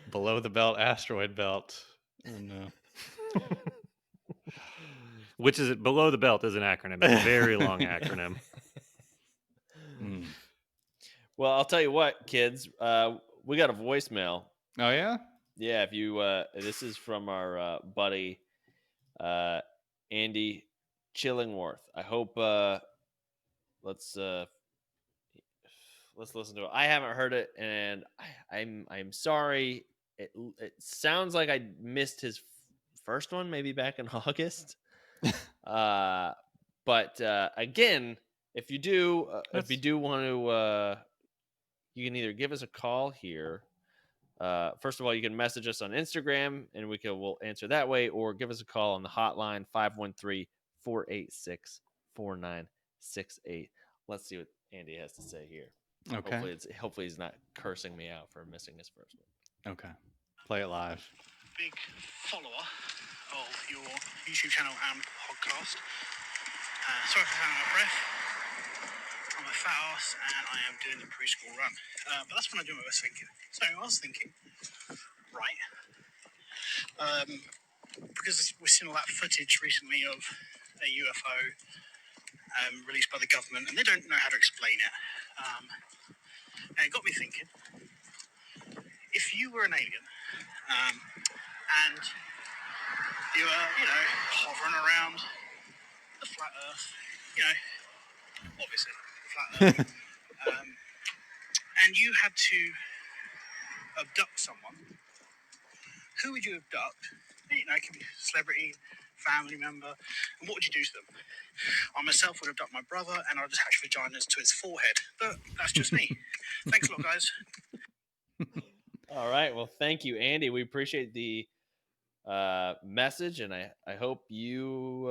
belt asteroid belt. Oh, no. Which is below the belt is an acronym. It's a very long acronym. Mm. Well, I'll tell you what, kids. We got a voicemail. Oh yeah. Yeah. If you, this is from our buddy Andy Chillingworth. I hope. Let's listen to it. I haven't heard it, and I'm sorry. It sounds like I missed his first one, maybe back in August. But again, if you do want to, you can either give us a call here. First of all, you can message us on Instagram, and we'll answer that way, or give us a call on the hotline 513-486-4968. Let's see what Andy has to say here. Okay. Hopefully he's not cursing me out for missing his first one. Okay. Play it live. Big follower of your YouTube channel and podcast. Sorry for having my breath. I'm a fat ass and I am doing the preschool run. But that's when I do my best thinking. So I was thinking, right, because we've seen all that footage recently of a UFO released by the government, and they don't know how to explain it. And it got me thinking, if you were an alien and you were, hovering around the flat Earth, obviously, flat Earth, and you had to abduct someone, who would you abduct? It could be a celebrity, family member, and what would you do to them? I myself would abduct my brother, and I'd attach vaginas to his forehead. But that's just me. Thanks a lot, guys. All right. Well, thank you, Andy. We appreciate the message, and I hope you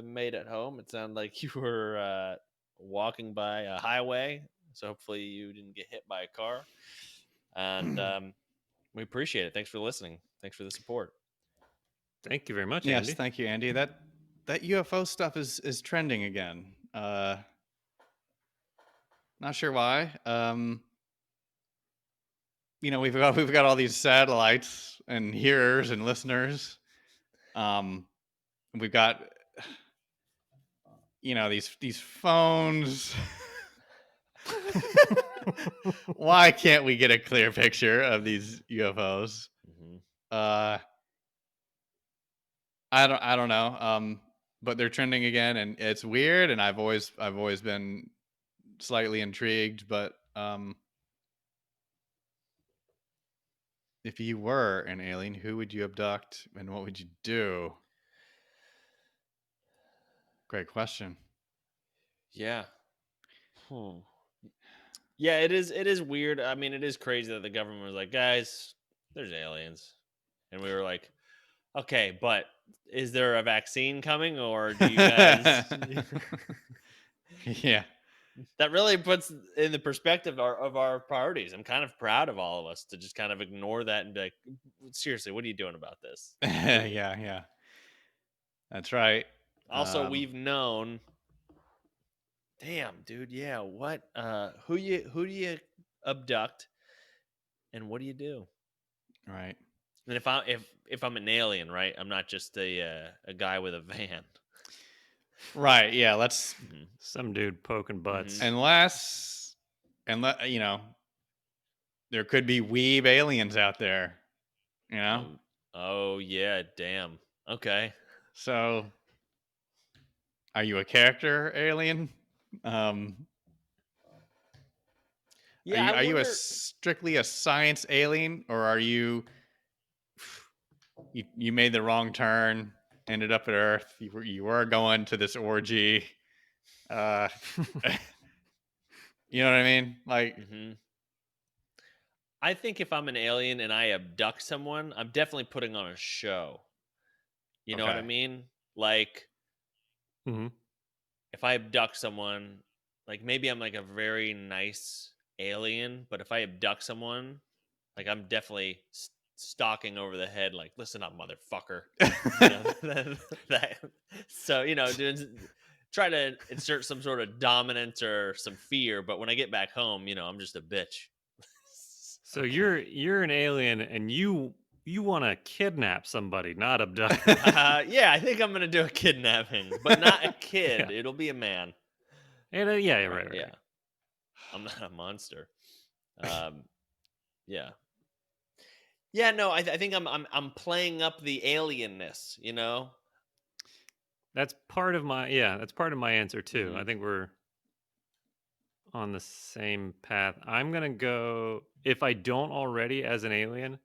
made it home. It sounded like you were walking by a highway, so hopefully you didn't get hit by a car. And we appreciate it. Thanks for listening. Thanks for the support. Thank you very much, Yes, Andy. thank you, Andy. That UFO stuff is trending again. Not sure why. we've got all these satellites and hearers and listeners. We've got these phones. Why can't we get a clear picture of these UFOs? Mhm. I don't know. But they're trending again, and it's weird. And I've always been slightly intrigued. But if you were an alien, who would you abduct, and what would you do? Great question. Yeah. Hmm. Yeah, it is weird. I mean, it is crazy that the government was like, guys, there's aliens. And we were like, okay, but is there a vaccine coming, or do you guys Yeah. that really puts in the perspective of our priorities. I'm kind of proud of all of us to just kind of ignore that and be like, seriously, what are you doing about this? Yeah. That's right. Also, we've known, damn, dude, yeah, what who do you abduct and what do you do? Right. And if I'm an alien, right? I'm not just a guy with a van. Right. Yeah. Let's Mhm. Some dude poking butts. Mhm. unless there could be weeb aliens out there. Oh yeah, damn. Okay. So are you a character alien? Yeah, I Are you wonder. strictly a science alien, or are you made the wrong turn, ended up at Earth, you were going to this orgy, uh, you know what I mean? Like, Mhm. I think if I'm an alien and I abduct someone, I'm definitely putting on a show. You know what I okay, mean? Like Mhm. if I abduct someone, like maybe I'm like a very nice alien, but if I abduct someone, like I'm definitely stalking over the head, like listen up, motherfucker. You know that. So doing try to insert some sort of dominance or some fear, but when I get back home, I'm just a bitch. So you're an alien and you want to kidnap somebody, not abduct. Yeah, I think I'm gonna do a kidnapping, but not a kid. Yeah. It'll be a man. And yeah, right. Yeah, I'm not a monster. Um, yeah, yeah. No, I think I'm playing up the alienness. That's part of my answer too. I Mhm. think we're on the same path. I'm going to go, if I don't already as an alien,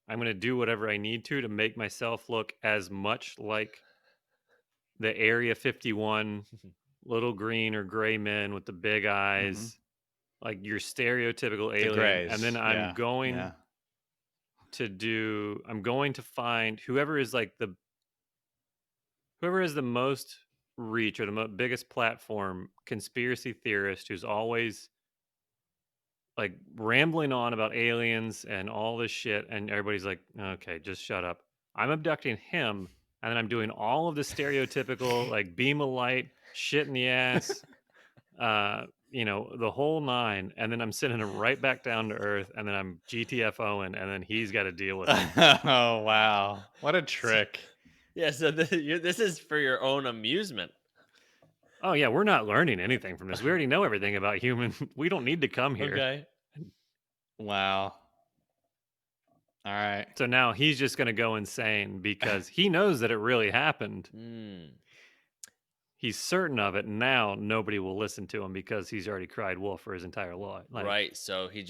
I'm going to do whatever I need to make myself look as much like the Area 51 little green or gray men with the big mhm. eyes, like your stereotypical The alien. And then Greys, I'm yeah, going yeah, to find whoever is the most reach or the biggest platform conspiracy theorist who's always like rambling on about aliens and all this shit, and everybody's like, okay, just shut up. I'm abducting him, and then I'm doing all of the stereotypical like beam of light, shit in the ass, the whole nine, and then I'm sending him right back down to earth, and then I'm GTFOing, and then he's got to deal with it. Oh wow, what a trick. Yeah, so this is for your own amusement. Oh yeah, we're not learning anything from this. We already know everything about human. We don't need to come here. Okay. Wow. All right. So now he's just going to go insane because he knows that it really happened. Hmm. He's certain of it. And now nobody will listen to him because he's already cried wolf for his entire life. Right. So he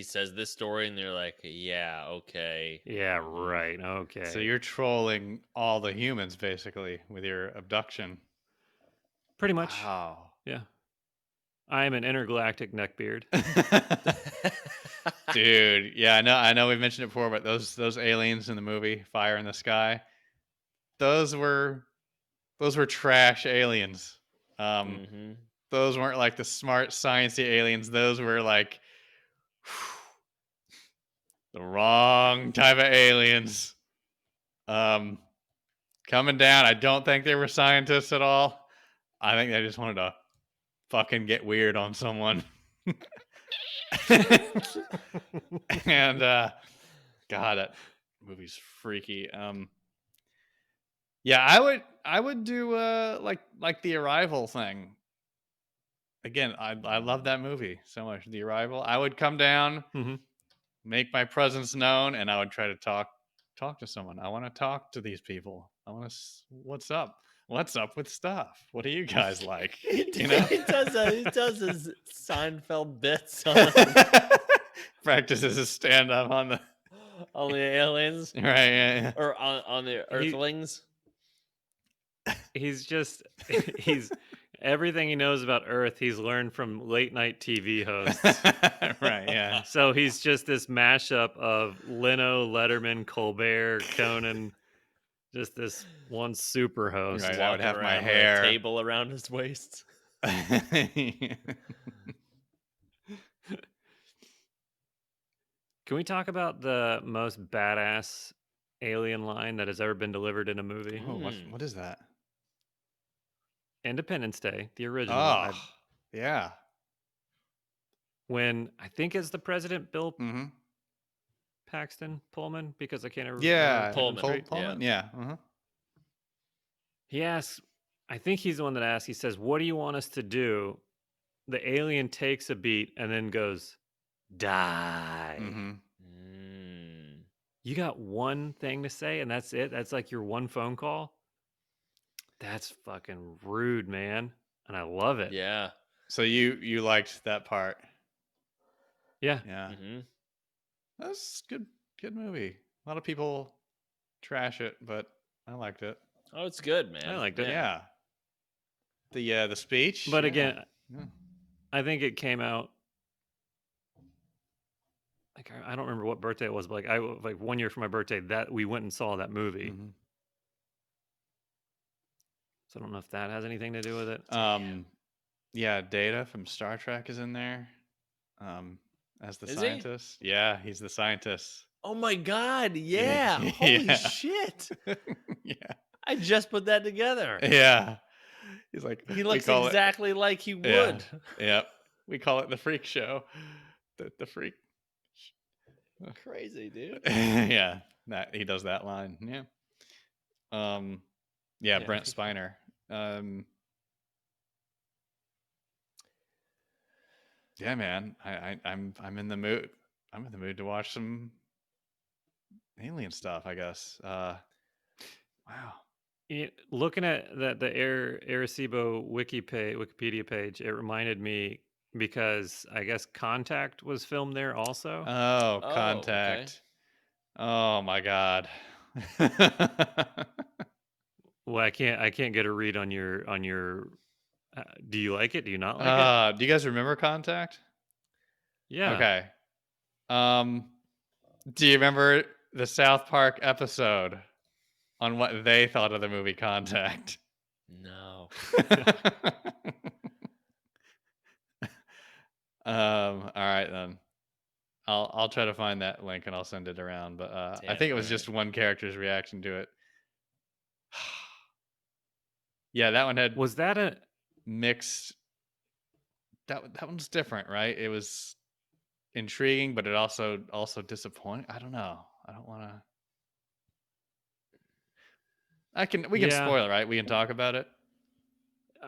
says this story, and they're like, yeah, okay. Yeah, right. Okay. So you're trolling all the humans basically with your abduction. pretty much. Wow. Yeah. I am an intergalactic neckbeard. Dude, yeah, I know we've mentioned it before, but those aliens in the movie Fire in the Sky, those were trash aliens. Mhm. Those weren't like the smart sciencey aliens. Those were like the wrong type of aliens. Coming down, I don't think they were scientists at all. I think they just wanted to fucking get weird on someone. And God, that movie's freaky. Yeah, I would do like the Arrival thing. Again, I love that movie so much. The Arrival. I would come down, Mhm. make my presence known, and I would try to talk to someone. I want to talk to these people. I want to. What's up? What's up with stuff? What do you guys like? You know, he does his Seinfeld bits practices a stand up on the on the aliens right. Yeah, or on the Earthlings. He's just he's everything he knows about Earth. He's learned from late night TV hosts. yeah. Right. Yeah. So he's just this mashup of Leno, Letterman, Colbert, Conan, just this one super host. Right, I would Walking have my around with a hair. table around his waist. Can we talk about the most badass alien line that has ever been delivered in a movie? Oh, what is that? Independence Day, the original. Oh, yeah. When I think it's the president, Bill Mm-hmm. Paxton Pullman, because I can't remember. Yeah, keep him Pullman. straight. Pullman. Yeah. Uh-huh. He asks, I think he's the one that asks, he says, "What do you want us to do?" The alien takes a beat and then goes, "Die." Mm-hmm. You got one thing to say and that's it? That's like your one phone call? That's fucking rude, man. And I love it. Yeah. So you liked that part? Yeah. Yeah. Mm-hmm. That's good. Good movie. A lot of people trash it, but I liked it. Oh, it's good, man. I liked it. Yeah. The speech. But yeah. again, Yeah. I think it came out like I don't remember what birthday it was, but like 1 year for my birthday that we went and saw that movie. Mhm. So I don't know if that has anything to do with it. Yeah, Data from Star Trek is in there. As the Is he? scientist. Yeah, he's the scientist. Oh my God. Yeah. Holy Yeah. shit. Yeah. I just put that together. Yeah. He's like He we looks call exactly like he would. it, Yep. We call it the freak show. The freak. Crazy, dude. Yeah. That he does that line. Yeah. Yeah, Yeah. Brent Spiner. Yeah, man. I'm in the mood. I'm in the mood to watch some alien stuff, I guess. Wow. Looking at the Arecibo Wikipedia page, it reminded me because I guess Contact was filmed there also. Oh, Oh, Contact. Oh my God. Well, I can't get a read on your. Do you like it? Do you not like it? Do you guys remember Contact? Yeah. Okay. Do you remember the South Park episode on what they thought of the movie Contact? No. All right then. I'll try to find that link and I'll send it around. But I Damn, think it was alright. just one character's reaction to it. Yeah, that one had Was that a? mixed. That one's different, right? It was intriguing, but it also disappointing. I don't know. I don't want to. We can Yeah. spoil it, right? We can talk about it.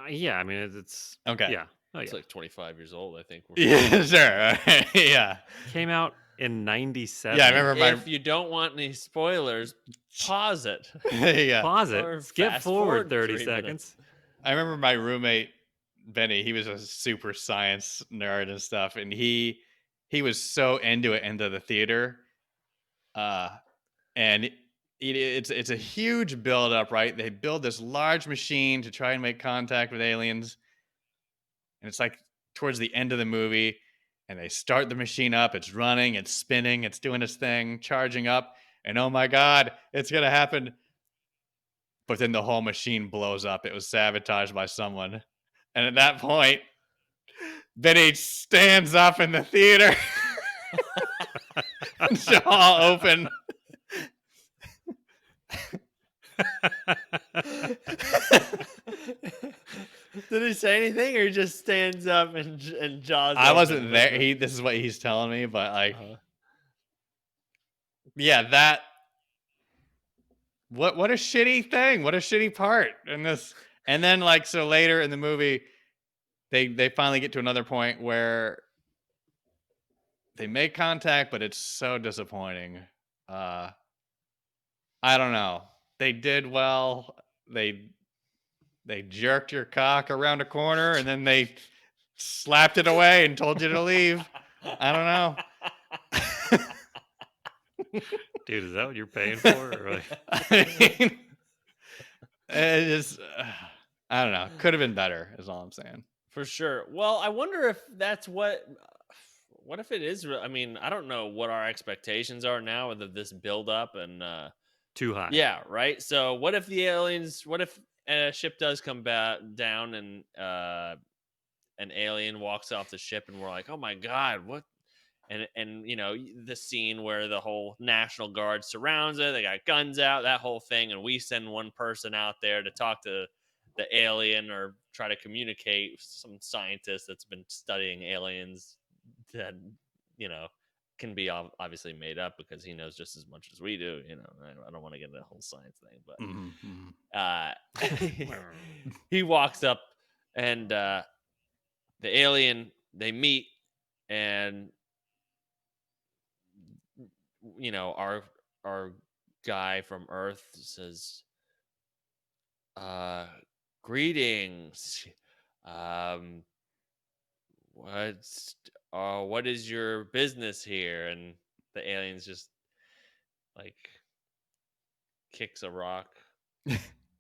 Yeah, I mean it's Okay. yeah. Oh, It's yeah. like 25 years old, I think. Yeah, sure. Yeah. Came out in '97. Yeah, I remember my If you don't want any spoilers, pause it. yeah. Pause it. Or Skip fast forward forward 30 3 seconds. minutes. I remember my roommate Benny. He was a super science nerd and stuff, and he was so into the theater. And it's a huge build up, right? They build this large machine to try and make contact with aliens, and it's like towards the end of the movie, and they start the machine up. It's running, it's spinning, it's doing its thing, charging up, and oh my God, it's gonna happen. But then the whole machine blows up. It was sabotaged by someone. And at that point, Benny stands up in the theater. Jaw open. Did he say anything, or he just stands up and jaws? I open wasn't with there. the- This is what he's telling me, but like, Uh-huh. yeah, that. What a shitty thing. What a shitty part in this. And then like so later in the movie, they finally get to another point where they make contact, but it's so disappointing. I don't know. They did well. They jerked your cock around a corner and then they slapped it away and told you to leave. I don't know. Dude, is that what you're paying for? Or like, I mean, it just, I don't know. Could have been better, is all I'm saying. For sure. Well, I wonder if that's what. What if it is? I mean, I don't know what our expectations are now with this build up and. too high. Yeah, right. So what if the aliens? What if a ship does come back down and an alien walks off the ship and we're like, oh my god, what? And you know the scene where the whole National Guard surrounds it. They got guns out, that whole thing, and we send one person out there to talk to the alien or try to communicate with some scientist that's been studying aliens that you know can be obviously made up because he knows just as much as we do. You know, I don't want to get into the whole science thing, but he walks up and the alien, they meet, and you know our guy from Earth says, greetings, what is your business here? And the alien's just like kicks a rock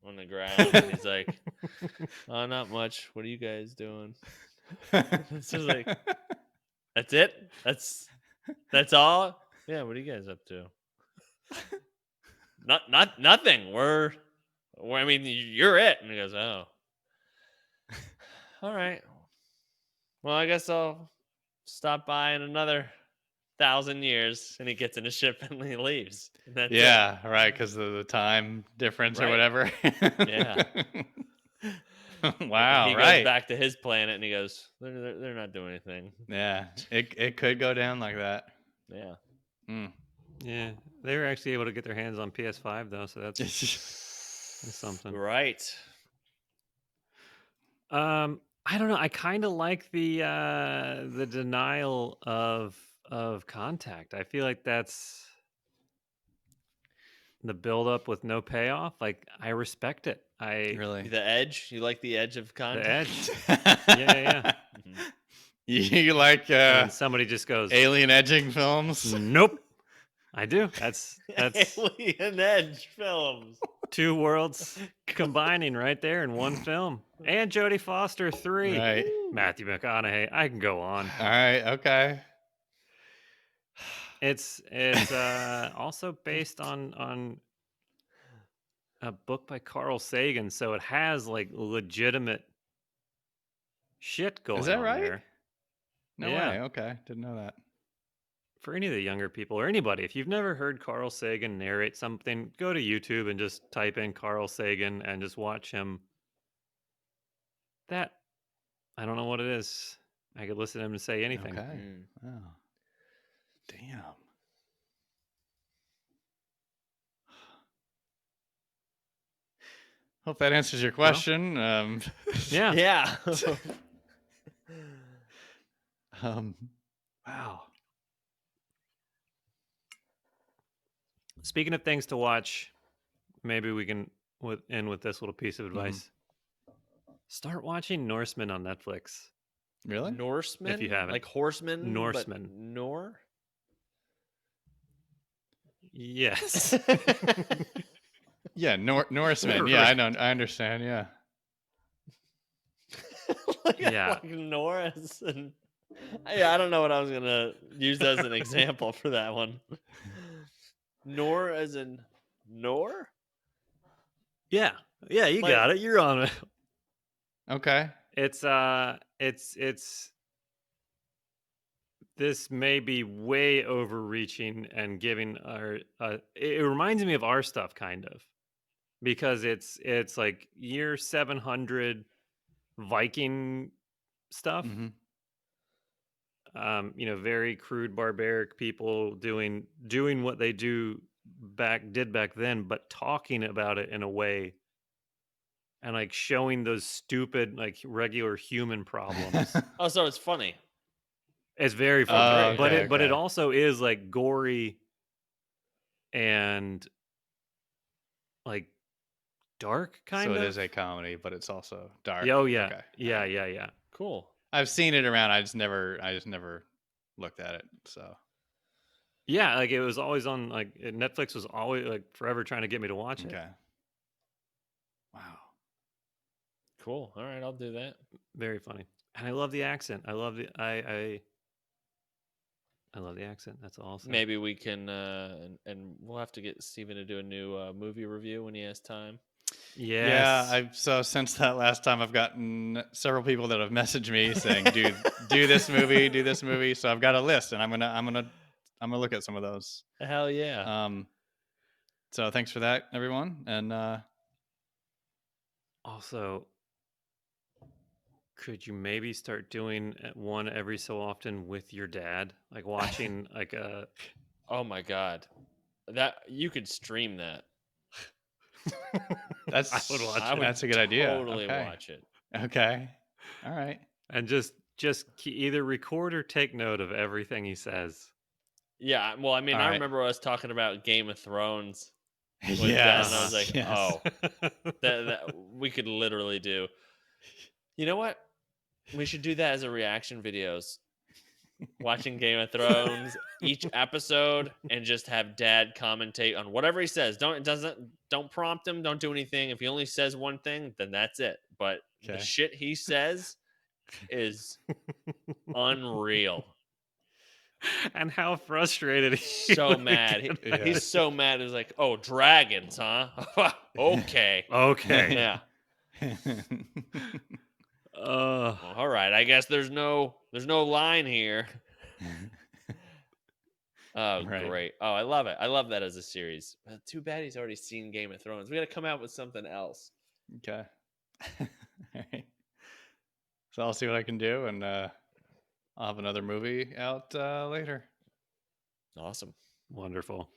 on the ground and he's like, oh, not much, what are you guys doing? It's just like, that's it, that's all. Yeah, what are you guys up to? Nothing. We're I mean, you're it. And he goes, oh, all right. Well, I guess I'll stop by in another 1,000 years. And he gets in a ship and he leaves. And that's it. Yeah, right, because of the time difference or Right. whatever. Yeah. Wow, He right. goes back to his planet and he goes, they're not doing anything. Yeah, it could go down like that. Yeah. Mm. Yeah. They were actually able to get their hands on PS5 though, so that's something. Right. I don't know. I kind of like the denial of contact. I feel like that's the build up with no payoff. Like I respect it. Really? The edge. You like the edge of The contact? edge. Yeah. Mhm. You like And somebody just goes, alien edging films? nope. I do. That's Alien Edge films. two worlds combining right there in one film. And Jodie Foster 3. Right. Matthew McConaughey. I can go on. All right. Okay. It's also based on a book by Carl Sagan, so it has like legitimate shit going on. Is that right? there. No Yeah. way. Okay. Didn't know that. For any of the younger people or anybody, if you've never heard Carl Sagan narrate something, go to YouTube and just type in Carl Sagan and just watch him. That I don't know what it is. I could listen to him say anything. Okay. Mm. Oh. Damn. Hope that answers your question. Yeah. Yeah. Wow. Speaking of things to watch, maybe we can end with this little piece of advice. Start watching Norseman on Netflix. Really? Norseman? If you haven't. Like horseman? but Norseman. Nor? Yes. Yeah, Norseman. Yeah, I know. I understand. Yeah. like, Yeah. Like Norris. And, yeah, I don't know what I was going to use as an example for that one. Nor as in Nor? Yeah, you Like- got it. You're on it. Okay. It's this may be way overreaching and giving our it reminds me of our stuff kind of, because it's like year 700 Viking stuff. Mhm. Very crude, barbaric people doing what they did back then, but talking about it in a way and like showing those stupid like regular human problems. Oh, so it's funny. It's very Oh, funny, great. but it Okay. also is like gory and like dark So kind it of. is a comedy, but it's also dark. Yeah, oh yeah, Okay. yeah, Alright. yeah. Cool. I've seen it around. I just never looked at it. So Yeah, like it was always on like Netflix was always like forever trying to get me to watch it. okay. Wow. Cool. All right, I'll do that. Very funny. And I love the accent. I love the I love the accent. That's all I'll say. Maybe we can, and we'll have to get Steven to do a new movie review when he has time. Yes. Yeah, so since that last time, I've gotten several people that have messaged me saying, "Dude, do this movie, do this movie." So I've got a list, and I'm gonna look at some of those. Hell yeah. So thanks for that, everyone, and Also, could you maybe start doing one every so often with your dad, like watching like a Oh my god, that you could stream that. that's I would watch I it. would that's a good idea. totally Okay. watch it. Okay. All right. And just either record or take note of everything he says. Yeah, well, I mean, All I right. remember us talking about Game of Thrones with Yes. Dad, and I was like, yes. oh, that we could literally do. You know what? We should do that as a reaction videos. Watching Game of Thrones each episode and just have Dad commentate on whatever he says. Don't prompt him, don't do anything. If he only says one thing, then that's it. But the Okay. shit he says is unreal. And how frustrated he So would mad. get. Yeah. He's so mad. He's like, "Oh, dragons, huh? Okay, Okay. yeah. Uh, Well, all right. I guess there's no line here." Oh, Right. great. Oh, I love it. I love that as a series. Too bad he's already seen Game of Thrones. We got to come out with something else. Okay. All right. So I'll see what I can do, and I'll have another movie out later. Awesome. wonderful.